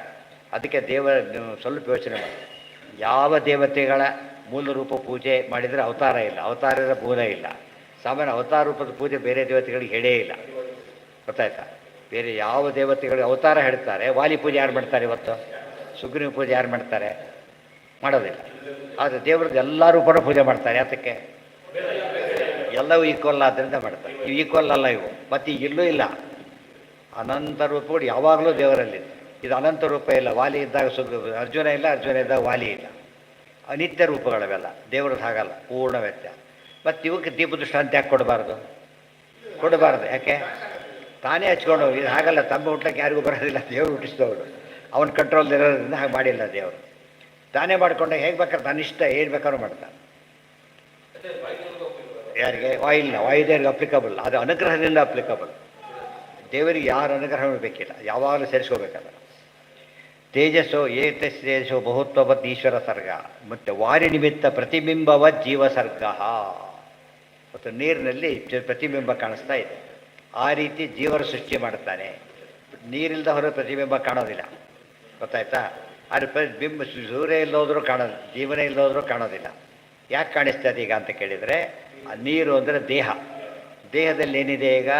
ಅದಕ್ಕೆ ಸ್ವಲ್ಪ ಯೋಚನೆ ಮಾಡಿ. ಯಾವ ದೇವತೆಗಳ ಮೂಲ ರೂಪ ಪೂಜೆ ಮಾಡಿದರೆ ಅವತಾರ ಇಲ್ಲ, ಅವತಾರದ ಮೂಲ ಇಲ್ಲ. ಸಾಮಾನ್ಯ ಅವತಾರ ರೂಪದ ಪೂಜೆ ಬೇರೆ ದೇವತೆಗಳಿಗೆ ಹೇಳೇ ಇಲ್ಲ. ಗೊತ್ತಾಯ್ತಾ? ಬೇರೆ ಯಾವ ದೇವತೆಗಳಿಗೆ ಅವತಾರ ಹೇಳ್ತಾರೆ. ವಾಲಿ ಪೂಜೆ ಯಾರು ಮಾಡ್ತಾರೆ ಇವತ್ತು? ಸುಗ್ರೀವ ಪೂಜೆ ಯಾರು ಮಾಡ್ತಾರೆ? ಮಾಡೋದಿಲ್ಲ. ಆದರೆ ದೇವ್ರದ್ದು ಎಲ್ಲ ರೂಪನೂ ಪೂಜೆ ಮಾಡ್ತಾರೆ. ಯಾತಕ್ಕೆ? ಎಲ್ಲವೂ ಈಕ್ವಲ್ ಆದ್ದರಿಂದ ಮಾಡ್ತಾರೆ. ಇವು ಈಕ್ವಲ್ ಅಲ್ಲ ಇವು. ಮತ್ತು ಈಗ ಇಲ್ಲೂ ಇಲ್ಲ. ಅನಂತ ರೂಪಗಳು ಯಾವಾಗಲೂ ದೇವರಲ್ಲಿದೆ. ಇದು ಅನಂತ ರೂಪ ಇಲ್ಲ. ವಾಲಿ ಇದ್ದಾಗ ಅರ್ಜುನ ಇಲ್ಲ, ಅರ್ಜುನ ಇದ್ದಾಗ ವಾಲಿ ಇಲ್ಲ. ಅನಿತ್ಯ ರೂಪಗಳವೆಲ್ಲ. ದೇವ್ರದ್ದು ಹಾಗಲ್ಲ, ಪೂರ್ಣ ವ್ಯತ್ಯಾಸ. ಮತ್ತು ಇವಕ್ಕೆ ದೀಪದೃಷ್ಟಾಂತ ಯಾಕೆ ಕೊಡಬಾರ್ದು? ಕೊಡಬಾರ್ದು. ಯಾಕೆ? ತಾನೇ ಹಚ್ಕೊಂಡು ಇದು ಹಾಗಲ್ಲ. ತಮ್ಮ ಹುಟ್ಲಕ್ಕೆ ಯಾರಿಗೂ ಬರೋದಿಲ್ಲ, ದೇವರು ಹುಟ್ಟಿಸಿದವರು. ಅವನ ಕಂಟ್ರೋಲ್ದಿರೋದ್ರಿಂದ ಹಾಗೆ ಮಾಡಿಲ್ಲ ದೇವರು. ತಾನೇ ಮಾಡಿಕೊಂಡಾಗ ಹೇಗೆ ಬೇಕಾದ್ರೆ ತನ್ನ ಇಷ್ಟ ಏನು ಬೇಕಾದ್ರೂ ಮಾಡ್ತಾನೆ. ಯಾರಿಗೆ? ವಾಯಿಲ್ಲ. ವಾಯುದೇವರಿಗೆ ಅಪ್ಲಿಕಬಲ್. ಅದು ಅನುಗ್ರಹದಿಂದ ಅಪ್ಲಿಕಬಲ್. ದೇವರಿಗೆ ಯಾರು ಅನುಗ್ರಹ ಬೇಕಿಲ್ಲ, ಯಾವಾಗಲೂ ಸೇರಿಸ್ಕೋಬೇಕಲ್ಲ. ತೇಜಸ್ಸು ತೇಜಸ್ಸು ಬಹುತ್ವವತ್ ಈಶ್ವರ ಸರ್ಗ. ಮತ್ತು ವಾರಿ ನಿಮಿತ್ತ ಪ್ರತಿಬಿಂಬವ ಜೀವ ಸರ್ಗ. ಮತ್ತು ನೀರಿನಲ್ಲಿ ಪ್ರತಿಬಿಂಬ ಕಾಣಿಸ್ತಾ ಇದೆ. ಆ ರೀತಿ ಜೀವರ ಸೃಷ್ಟಿ ಮಾಡ್ತಾನೆ. ನೀರಿಲ್ಲದ ಹೊರ ಪ್ರತಿಬಿಂಬ ಕಾಣೋದಿಲ್ಲ, ಗೊತ್ತಾಯ್ತಾ? ಆದರೆ ಪ್ರತಿಬಿಂಬ ಸೂರ್ಯ ಇಲ್ಲೋದ್ರೂ ಕಾಣೋದು, ಜೀವನ ಇಲ್ಲೋದ್ರೂ ಕಾಣೋದಿಲ್ಲ. ಯಾಕೆ ಕಾಣಿಸ್ತದೆ ಈಗ ಅಂತ ಕೇಳಿದರೆ, ಆ ನೀರು ಅಂದರೆ ದೇಹ. ದೇಹದಲ್ಲಿ ಏನಿದೆ ಈಗ?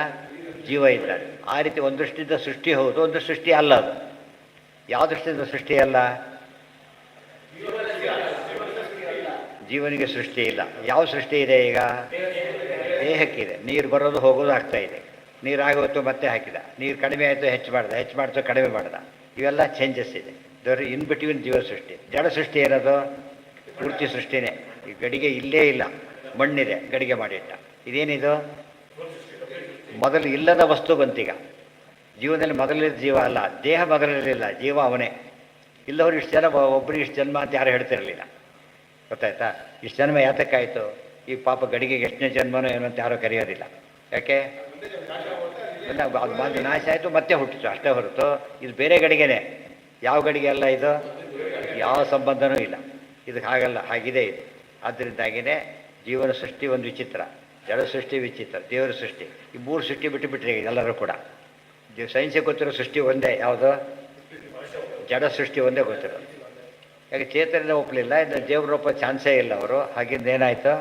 ಜೀವ ಇದ್ದಾರೆ. ಆ ರೀತಿ ಒಂದು ದೃಷ್ಟಿಯಿಂದ ಸೃಷ್ಟಿ ಹೌದು, ಒಂದು ಸೃಷ್ಟಿ ಅಲ್ಲ. ಅದು ಯಾವ ದೃಷ್ಟಿಯಿಂದ ಸೃಷ್ಟಿ ಅಲ್ಲ? ಜೀವನಿಗೆ ಸೃಷ್ಟಿ ಇಲ್ಲ. ಯಾವ ಸೃಷ್ಟಿ ಇದೆ ಈಗ? ದೇಹಕ್ಕಿದೆ. ನೀರು ಬರೋದು ಹೋಗೋದು ಆಗ್ತಾ ಇದೆ. ನೀರು ಆಗೋತ್ತು ಮತ್ತೆ ಹಾಕಿದ, ನೀರು ಕಡಿಮೆ ಆಯಿತು ಹೆಚ್ಚು ಮಾಡ್ದ, ಹೆಚ್ಚು ಮಾಡ್ತು ಕಡಿಮೆ ಮಾಡ್ದ. ಇವೆಲ್ಲ ಚೇಂಜಸ್ ಇದೆ. ದರ್ ಇನ್ ಬಿಟ್ವೀನ್ ಜೀವ ಸೃಷ್ಟಿ. ಜಡ ಸೃಷ್ಟಿ ಏನದು? ಪೂರ್ತಿ ಸೃಷ್ಟಿನೇ. ಈ ಗಡಿಗೆ ಇಲ್ಲೇ ಇಲ್ಲ, ಮಣ್ಣಿದೆ, ಗಡಿಗೆ ಮಾಡಿಟ್ಟ. ಇದೇನಿದು? ಮೊದಲು ಇಲ್ಲದ ವಸ್ತು ಬಂತೀಗ. ಜೀವನದಲ್ಲಿ ಮೊದಲಿದ್ದ ಜೀವ ಅಲ್ಲ, ದೇಹ ಮೊದಲಿರಲಿಲ್ಲ, ಜೀವ ಅವನೇ. ಇಲ್ಲವರು ಇಷ್ಟು ಜನ, ಒಬ್ಬರಿಗೆ ಇಷ್ಟು ಜನ್ಮ ಅಂತ ಯಾರು ಹೇಳ್ತಿರಲಿಲ್ಲ, ಗೊತ್ತಾಯ್ತಾ? ಇಷ್ಟು ಜನ್ಮ ಯಾತಕ್ಕಾಯಿತು? ಈ ಪಾಪ ಗಡಿಗೆಗೆ ಎಷ್ಟನೇ ಜನ್ಮನೋ ಏನೋ ಅಂತ ಯಾರೂ ಕರೆಯೋದಿಲ್ಲ. ಯಾಕೆ? ಅದು ಬಂದು ನಾಶ ಆಯಿತು, ಮತ್ತೆ ಹುಟ್ಟಿತು, ಅಷ್ಟೇ ಹೊರತು ಇದು ಬೇರೆ ಗಡಿಗೆನೇ. ಯಾವ ಗಡಿಗೆ ಅಲ್ಲ ಇದು? ಯಾವ ಸಂಬಂಧನೂ ಇಲ್ಲ. ಇದಕ್ಕೆ ಹಾಗಲ್ಲ, ಹಾಗಿದೆ ಇದು. ಆದ್ದರಿಂದಾಗಿಯೇ ಜೀವನ ಸೃಷ್ಟಿ ಒಂದು ವಿಚಿತ್ರ, ಜಡ ಸೃಷ್ಟಿ ವಿಚಿತ್ರ, ದೇವರ ಸೃಷ್ಟಿ. ಈ ಮೂರು ಸೃಷ್ಟಿ ಬಿಟ್ಟುಬಿಟ್ರೆ ಎಲ್ಲರೂ ಕೂಡ. ಸೈನ್ಸಿಗೆ ಗೊತ್ತಿರೋ ಸೃಷ್ಟಿ ಒಂದೇ, ಯಾವುದು? ಜಡ ಸೃಷ್ಟಿ ಒಂದೇ ಗೊತ್ತಿರೋದು. ಯಾಕೆ ಚೇತನ ಒಪ್ಪಲಿಲ್ಲ, ಇನ್ನು ದೇವ್ರ ಒಪ್ಪೋ ಚಾನ್ಸೇ ಇಲ್ಲ ಅವರು. ಹಾಗಿಂದ ಏನಾಯಿತು?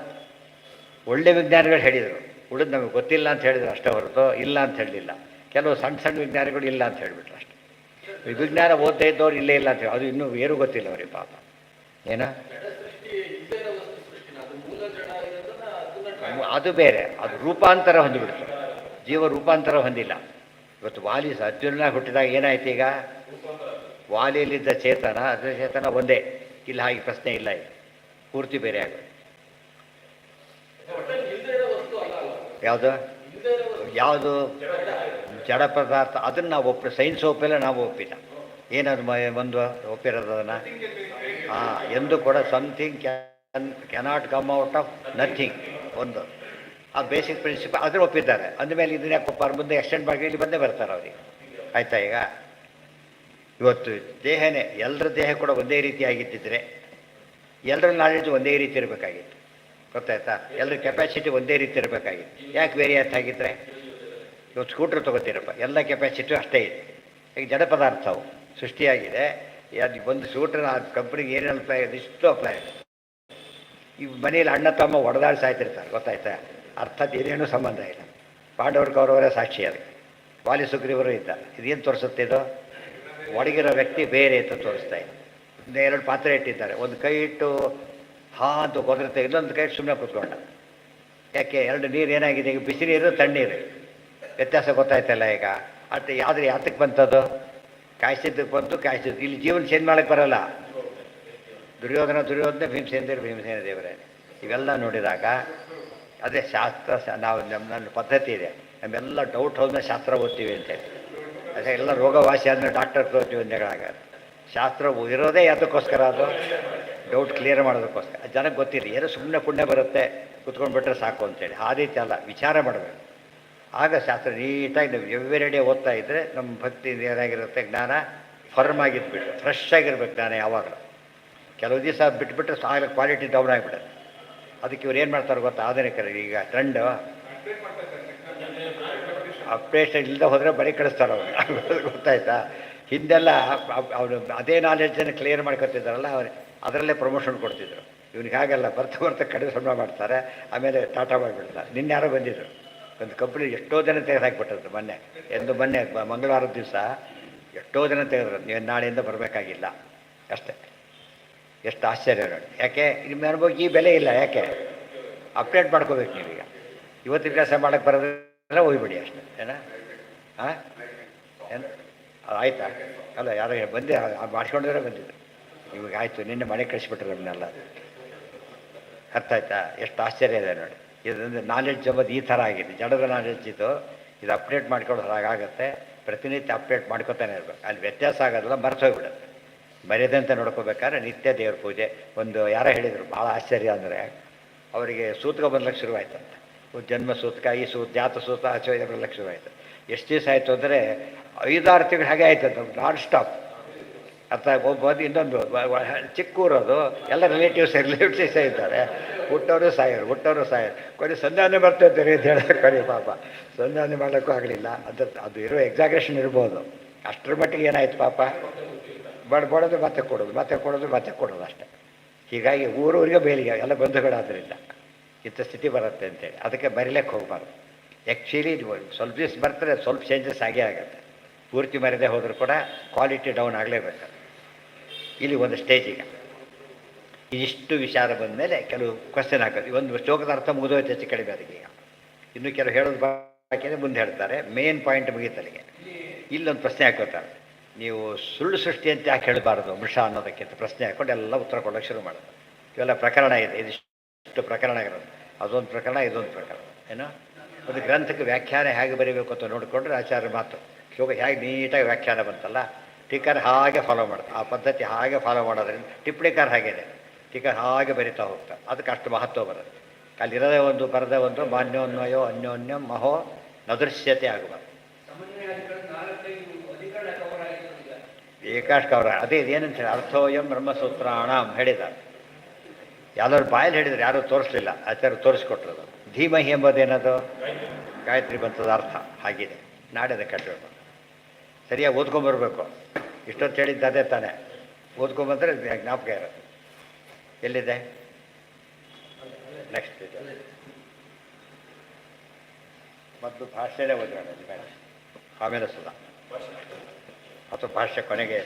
ಒಳ್ಳೆ ವಿಜ್ಞಾನಿಗಳು ಹೇಳಿದರು, ಉಳಿದು ನಮಗೆ ಗೊತ್ತಿಲ್ಲ ಅಂತ ಹೇಳಿದ್ರು ಅಷ್ಟೇ ಹೊರತು ಇಲ್ಲ ಅಂತ ಹೇಳಲಿಲ್ಲ. ಕೆಲವು ಸಣ್ಣ ಸಣ್ಣ ವಿಜ್ಞಾನಿಗಳು ಇಲ್ಲ ಅಂತ ಹೇಳಿಬಿಟ್ರು ಅಷ್ಟೇ. ವಿಜ್ಞಾನ ಓದ್ತಾ ಇದ್ದವ್ರು ಇಲ್ಲೇ ಇಲ್ಲ ಅಂತ ಹೇಳಿ, ಅದು ಇನ್ನೂ ಏನೂ ಗೊತ್ತಿಲ್ಲ ಅವ್ರಿಗೆ ಪಾಪ. ಏನ ಅದು ಬೇರೆ, ಅದು ರೂಪಾಂತರ ಹೊಂದಿಬಿಡ್ತು. ಜೀವ ರೂಪಾಂತರ ಹೊಂದಿಲ್ಲ. ಇವತ್ತು ವಾಲಿ ಅರ್ಜುನ ಹುಟ್ಟಿದಾಗ ಏನಾಯ್ತು? ಈಗ ವಾಲಿಯಲ್ಲಿದ್ದ ಚೇತನ, ಅದರ ಚೇತನ ಒಂದೇ. ಇಲ್ಲ, ಹಾಗೆ ಪ್ರಶ್ನೆ ಇಲ್ಲ. ಈಗ ಪೂರ್ತಿ ಬೇರೆ ಆಗೋದು. ಯಾವುದು? ಯಾವುದು ಜಡ ಪದಾರ್ಥ? ಅದನ್ನು ನಾವು ಸೈನ್ಸ್ ಒಪ್ಪಿಲ್ಲ, ನಾವು ಒಪ್ಪಿಲ್ಲ. ಏನದು ಒಂದು ಒಪ್ಪಿರೋದು ಅದನ್ನು? ಎಂದು ಕೂಡ something cannot come out of nothing. ಒಂದು ಆ ಬೇಸಿಕ್ ಪ್ರಿನ್ಸಿಪಲ್ ಅದನ್ನು ಒಪ್ಪಿದ್ದಾರೆ. ಅಂದಮೇಲೆ ಇದನ್ನ ಯಾಕೆ ಒಪ್ಪಾರ? ಮುಂದೆ ಎಕ್ಸ್ಟೆಂಡ್ ಮಾಡಿ ಇಲ್ಲಿ ಬಂದೇ ಬರ್ತಾರೆ ಅವ್ರಿಗೆ. ಆಯಿತಾ? ಈಗ ಇವತ್ತು ದೇಹನೇ, ಎಲ್ಲರ ದೇಹ ಕೂಡ ಒಂದೇ ರೀತಿಯಾಗಿದ್ದಿದ್ರೆ ಎಲ್ಲರ ನಾಲೆಡ್ಜ್ ಒಂದೇ ರೀತಿ ಇರಬೇಕಾಗಿತ್ತು, ಗೊತ್ತಾಯ್ತಾ? ಎಲ್ಲರ ಕೆಪಾಸಿಟಿ ಒಂದೇ ರೀತಿ ಇರಬೇಕಾಗಿತ್ತು. ಯಾಕೆ ವೇರಿ ಆಗಿದ್ದರೆ? ಇವತ್ತು ಸ್ಕೂಟ್ರ್ ತೊಗೋತೀರಪ್ಪ, ಎಲ್ಲ ಕೆಪಾಸಿಟಿ ಅಷ್ಟೇ ಇದೆ. ಈಗ ಜಡ ಪದಾರ್ಥವು ಸೃಷ್ಟಿಯಾಗಿದೆ. ಅದು ಒಂದು ಸ್ಕೂಟ್ರ್ ಆ ಕಂಪ್ನಿಗೆ ಏನೇನು ಅಪ್ಲೈ ಆಗಿದೆ ಇಷ್ಟು ಅಪ್ಲೈ ಆಗಿದೆ. ಈ ಮನೇಲಿ ಅಣ್ಣ ತಮ್ಮ ಹೊಡೆದಾಡಿ ಸಾಯ್ತಿರ್ತಾರೆ, ಗೊತ್ತಾಯ್ತಾ? ಅರ್ಥಾತ್ ಏನೇನೂ ಸಂಬಂಧ ಇಲ್ಲ. ಪಾಂಡವರು ಕೌರವರೇ ಸಾಕ್ಷಿ ಅದಕ್ಕೆ. ವಾಲಿ ಸುಗ್ರೀವರು ಇದ್ದಾರೆ. ಇದೇನು ತೋರಿಸುತ್ತೆ? ಇದು ಒಡಗಿರೋ ವ್ಯಕ್ತಿ ಬೇರೆ ಅಂತ ತೋರಿಸ್ತಾ ಇದೆ. ಎರಡು ಪಾತ್ರೆ ಇಟ್ಟಿದ್ದಾರೆ, ಒಂದು ಕೈ ಇಟ್ಟು ಅಂತ ಕೊದರುತ್ತೆ, ಇನ್ನೊಂದು ಕೈ ಸುಮ್ಮನೆ ಕೂತ್ಕೊಂಡ. ಯಾಕೆ? ಎರಡು ನೀರು ಏನಾಗಿದೆ? ಈಗ ಬಿಸಿ ನೀರು, ತಣ್ಣೀರು, ವ್ಯತ್ಯಾಸ ಗೊತ್ತಾಯ್ತಲ್ಲ ಈಗ. ಆದರೆ ಯಾತಕ್ಕೆ ಬಂತದು? ಕಾಯಿಸಿದ್ದಕ್ಕೆ ಬಂತು, ಕಾಯಿಸಿದ್ದು. ಇಲ್ಲಿ ಜೀವನ ಚೇಂಜ್ ಮಾಡೋಕ್ಕೆ ಬರೋಲ್ಲ. ದುರ್ಯೋಧನ ಭೀಮಸೇನ ದೇವರೇ. ಇವೆಲ್ಲ ನೋಡಿದಾಗ ಅದೇ ಶಾಸ್ತ್ರ. ನಾವು ನನ್ನ ಪದ್ಧತಿ ಇದೆ, ನಮ್ಮೆಲ್ಲ ಡೌಟ್ ಹೋದ್ಮೇಲೆ ಶಾಸ್ತ್ರ ಓದ್ತೀವಿ ಅಂತೇಳಿ. ಅದೇ ಎಲ್ಲ ರೋಗವಾಸಿ ಆದಮೇಲೆ ಡಾಕ್ಟರ್ ತೋರ್ತೀವಿ ಅಂದೇಳಾಗ. ಶಾಸ್ತ್ರ ಇರೋದೇ ಯಾವುದಕ್ಕೋಸ್ಕರ? ಅದು ಡೌಟ್ ಕ್ಲಿಯರ್ ಮಾಡೋದಕ್ಕೋಸ್ಕರ. ಜನಕ್ಕೆ ಗೊತ್ತಿಲ್ಲ, ಏನೋ ಸುಮ್ಮನೆ ಪುಣ್ಯ ಬರುತ್ತೆ ಕುತ್ಕೊಂಡ್ಬಿಟ್ರೆ ಸಾಕು ಅಂತೇಳಿ. ಆ ರೀತಿ ಅಲ್ಲ, ವಿಚಾರ ಮಾಡಬೇಕು. ಆಗ ಶಾಸ್ತ್ರ ನೀಟಾಗಿ ನಾವು ಎವ್ರಿ ಡೇ ಓದ್ತಾ ಇದ್ದರೆ ನಮ್ಮ ಭಕ್ತಿ ಏನಾಗಿರುತ್ತೆ? ಜ್ಞಾನ ಫರ್ಮ್ ಆಗಿದ್ಬಿಟ್ಟು ಫ್ರೆಶ್ ಆಗಿರ್ಬೇಕು ಜ್ಞಾನ ಯಾವಾಗಲೂ. ಕೆಲವು ದಿವಸ ಬಿಟ್ಬಿಟ್ರೆ ಸಾಲ ಕ್ವಾಲಿಟಿ ಡೌನ್ ಆಗಿಬಿಡುತ್ತೆ. ಅದಕ್ಕೆ ಇವ್ರು ಏನು ಮಾಡ್ತಾರೆ ಗೊತ್ತಾ? ಆಧುನಿಕರು ಈಗ ಟ್ರೆಂಡು ಅಪ್ಡೇಷನ್ ಇಲ್ಲದೆ ಹೋದರೆ ಬರೀ ಕಳಿಸ್ತಾರೆ ಅವ್ರು, ಗೊತ್ತಾಯ್ತಾ? ಹಿಂದೆಲ್ಲ ಅವರು ಅದೇ ನಾಲೆಡ್ಜನ್ನು ಕ್ಲಿಯರ್ ಮಾಡ್ಕೊತಿದ್ದಾರಲ್ಲ, ಅದರಲ್ಲೇ ಪ್ರಮೋಷನ್ ಕೊಡ್ತಿದ್ರು. ಇವ್ನಿಗೆ ಹಾಗಲ್ಲ, ಬರ್ತಾ ಕಡಿಮೆ ಸಮಯ ಮಾಡ್ತಾರೆ, ಆಮೇಲೆ ಟಾಟಾ ಮಾಡಿಬಿಡ್ತಾರೆ. ನಿನ್ನೆ ಯಾರೋ ಬಂದಿದ್ರು, ಒಂದು ಕಂಪ್ನಿ ಎಷ್ಟೋ ಜನ ತೆಗೆದುಹಾಕ್ಬಿಟ್ಟದ್ದು ಮೊನ್ನೆ ಮೊನ್ನೆ ಮಂಗಳವಾರದ ದಿವಸ ಎಷ್ಟೋ ಜನ ತೆಗೆದ್ರು. ನೀವು ನಾಳೆಯಿಂದ ಬರಬೇಕಾಗಿಲ್ಲ ಅಷ್ಟೇ. ಎಷ್ಟು ಆಶ್ಚರ್ಯ ನೋಡಿ. ಯಾಕೆ ನಿಮ್ಮ ಅನುಭವಕ್ಕೆ ಈ ಬೆಲೆ ಇಲ್ಲ. ಯಾಕೆ ಅಪ್ಡೇಟ್ ಮಾಡ್ಕೋಬೇಕು ನೀವೀಗ. ಇವತ್ತಿನ ಕೆಲಸ ಮಾಡೋಕ್ಕೆ ಬರೋದ್ರೆ ಹೋಗ್ಬಿಡಿ ಅಷ್ಟೇ. ಏನಾ ಹಾಂ ಏನು ಆಯಿತಾ? ಅಲ್ಲ ಯಾರೋ ಬಂದೆ ಮಾಡ್ಕೊಂಡಿದ್ರೆ ಬಂದಿದ್ದು. ಇವಾಗ ಆಯಿತು. ನಿನ್ನೆ ಮನೆ ಕಳಿಸ್ಬಿಟ್ರೆ ನಮ್ಮನ್ನೆಲ್ಲ. ಅರ್ಥ ಆಯ್ತಾ? ಎಷ್ಟು ಆಶ್ಚರ್ಯ ಇದೆ ನೋಡಿ. ಇದರಿಂದ ನಾಲೆಡ್ಜ್ ಎಂಬುದು ಈ ಥರ ಆಗಿದೆ. ಜಡದ ನಾಲೆಡ್ಜ್ ಇದು ಅಪ್ಡೇಟ್ ಮಾಡ್ಕೊಳ್ಳೋದು ಹಾಗಾಗತ್ತೆ. ಪ್ರತಿನಿತ್ಯ ಅಪ್ಡೇಟ್ ಮಾಡ್ಕೊತಾನೆ ಇರಬೇಕು. ಅಲ್ಲಿ ವ್ಯತ್ಯಾಸ ಆಗೋದಿಲ್ಲ, ಮರೆತೋಗ್ಬಿಡುತ್ತೆ. ಮರ್ಯಾದಂತೆ ನೋಡ್ಕೋಬೇಕಾದ್ರೆ ನಿತ್ಯ ದೇವ್ರ ಪೂಜೆ. ಒಂದು ಯಾರೋ ಹೇಳಿದರು ಭಾಳ ಆಶ್ಚರ್ಯ ಅಂದರೆ, ಅವರಿಗೆ ಸೂತಕ ಬರ್ಲಿಕ್ಕೆ ಶುರುವಾಯ್ತಂತೆ. ಜನ್ಮ ಸೂತಕ, ಈ ಜಾತ ಸೂತ ಆಚರಣೆ ಬರ್ಲಿಕ್ಕೆ ಶುರುವಾಯಿತು. ಎಷ್ಟು ದಿವಸ ಆಯಿತು ಅಂದರೆ 5-6 ತಿಂಗಳು ಹಾಗೆ ಆಯ್ತಂತ, ನಾನ್ ಸ್ಟಾಪ್. ಅರ್ಥ ಒಬ್ಬದು ಇನ್ನೊಂದು ಚಿಕ್ಕ ಊರೋದು ಎಲ್ಲ ರಿಲೇಟಿವ್ಸೇ ಇದ್ದಾರೆ. ಹುಟ್ಟವರು ಸಾಯೋರು ಕೊನೆ ಸಂಧಾನ ಬರ್ತೈತೆ ರೀ ಅಂತ ಹೇಳೋದು. ಕೊನೆ ಪಾಪ ಸಂಧಾನ ಮಾಡೋಕ್ಕೂ ಆಗಲಿಲ್ಲ. ಅದು ಇರೋ ಎಕ್ಸಾಗ್ರೇಷನ್ ಇರ್ಬೋದು. ಅಷ್ಟರ ಮಟ್ಟಿಗೆ ಏನಾಯ್ತು ಪಾಪ, ಬಡಬಡೋದು ಮತ್ತೆ ಕೊಡೋದು ಅಷ್ಟೇ. ಹೀಗಾಗಿ ಊರೂರಿಗೆ ಬೇಲಿಗೆ ಎಲ್ಲ ಬಂಧುಗಳಾದ್ರಿಂದ ಇಂಥ ಸ್ಥಿತಿ ಬರುತ್ತೆ ಅಂತೇಳಿ ಅದಕ್ಕೆ ಬರೀಲಿಕ್ಕೆ ಹೋಗಬಾರ್ದು. ಆ್ಯಕ್ಚುಲಿ ಸ್ವಲ್ಪ ದಿವಸ ಬರ್ತಾರೆ, ಸ್ವಲ್ಪ ಚೇಂಜಸ್ ಆಗೇ ಆಗುತ್ತೆ. ಪೂರ್ತಿ ಮರೆದೇ ಹೋದರೂ ಕೂಡ ಕ್ವಾಲಿಟಿ ಡೌನ್ ಆಗಲೇಬೇಕು. ಇಲ್ಲಿ ಒಂದು ಸ್ಟೇಜಿಗೆ ಇದಿಷ್ಟು ವಿಚಾರ ಬಂದ ಮೇಲೆ ಕೆಲವು ಕ್ವಶನ್ ಹಾಕೋದು. ಒಂದು ಶ್ಲೋಕದ ಅರ್ಥ ಮುಗಿದೋಯ್ತು ಹೆಚ್ಚು ಕಡಿಮೆ. ಅದಕ್ಕೆ ಈಗ ಇನ್ನೂ ಕೆಲವು ಹೇಳೋದು ಬಾಕಿದೆ, ಮುಂದೆ ಹೇಳ್ತಾರೆ. ಮೇನ್ ಪಾಯಿಂಟ್ ಮುಗೀತಲ್ಲಿಗೆ. ಇಲ್ಲೊಂದು ಪ್ರಶ್ನೆ ಹಾಕೋತಾರೆ, ನೀವು ಸುಳ್ಳು ಸೃಷ್ಟಿ ಅಂತ ಯಾಕೆ ಹೇಳಬಾರ್ದು ಮೃಷ ಅನ್ನೋದಕ್ಕಿಂತ ಪ್ರಶ್ನೆ ಹಾಕ್ಕೊಂಡು ಎಲ್ಲ ಉತ್ತರ ಕೊಡೋಕ್ಕೆ ಶುರು ಮಾಡೋದು. ಇವೆಲ್ಲ ಪ್ರಕರಣ ಇದೆ, ಇದಿಷ್ಟು ಪ್ರಕರಣ ಇರೋದು. ಅದೊಂದು ಪ್ರಕರಣ, ಇದೊಂದು ಪ್ರಕರಣ. ಏನೋ ಒಂದು ಗ್ರಂಥಕ್ಕೆ ವ್ಯಾಖ್ಯಾನ ಹೇಗೆ ಬರೀಬೇಕು ಅಂತ ನೋಡಿಕೊಂಡ್ರೆ ಆಚಾರ್ಯ ಮಾತು ಶ್ಲೋಕ ಹೇಗೆ ನೀಟಾಗಿ ವ್ಯಾಖ್ಯಾನ ಬಂತಲ್ಲ, ಟೀಕರ್ ಹಾಗೆ ಫಾಲೋ ಮಾಡ್ತಾರೆ. ಆ ಪದ್ಧತಿ ಹಾಗೆ ಫಾಲೋ ಮಾಡೋದ್ರಿಂದ ಟಿಪ್ಪಣಿಕಾರ ಹಾಗೇನೆ, ಟೀಕರ್ ಹಾಗೆ ಬರಿತಾ ಹೋಗ್ತಾರೆ. ಅದಕ್ಕೆ ಅಷ್ಟು ಮಹತ್ವ ಬರುತ್ತೆ. ಅಲ್ಲಿರೋದೇ ಒಂದು ಬರದೇ ಒಂದು ಮಾನ್ಯೋನ್ವಯೋ ಅನ್ಯೋನ್ಯಂ ಮಹೋ ನದೃಶ್ಯತೆ ಆಗಬಾರ್ದು. ಏಕಾಷ್ಟ ಅವರ ಅದೇ ಇದೇನಂತ ಹೇಳಿ ಅರ್ಥೋಯಂ ಬ್ರಹ್ಮಸೂತ್ರಾಣಂ ಹೇಳಿದ್ದಾರೆ. ಯಾವ್ದಾದ್ರು ಬಾಯಲ್ಲಿ ಹೇಳಿದ್ರು, ಯಾರೂ ತೋರಿಸ್ಲಿಲ್ಲ, ಆಚಾರ್ಯ ತೋರಿಸ್ಕೊಟ್ರದು. ಧೀಮಹಿ ಎಂಬುದೇನದು ಗಾಯತ್ರಿ ಬಂತದ ಅರ್ಥ ಆಗಿದೆ. ನಾಡಿದ ಕಟ್ಟಬೇಕು, ಸರಿಯಾಗಿ ಓದ್ಕೊಂಬರ್ಬೇಕು. ಇಷ್ಟೊತ್ತು ಹೇಳಿದ್ದು ಅದೇ ತಾನೇ, ಓದ್ಕೊಂಬಂದ್ರೆ ಜ್ಞಾಪಕ ಇರೋದು. ಎಲ್ಲಿದೆ ನೆಕ್ಸ್ಟ್ ಇದೆ ಮತ್ತು ಭಾಷೆನೇ ಓದೋಣ, ಆಮೇಲೆ ಸುಧಾ ಅಥವಾ ಭಾಷೆ ಕೊನೆಗೆ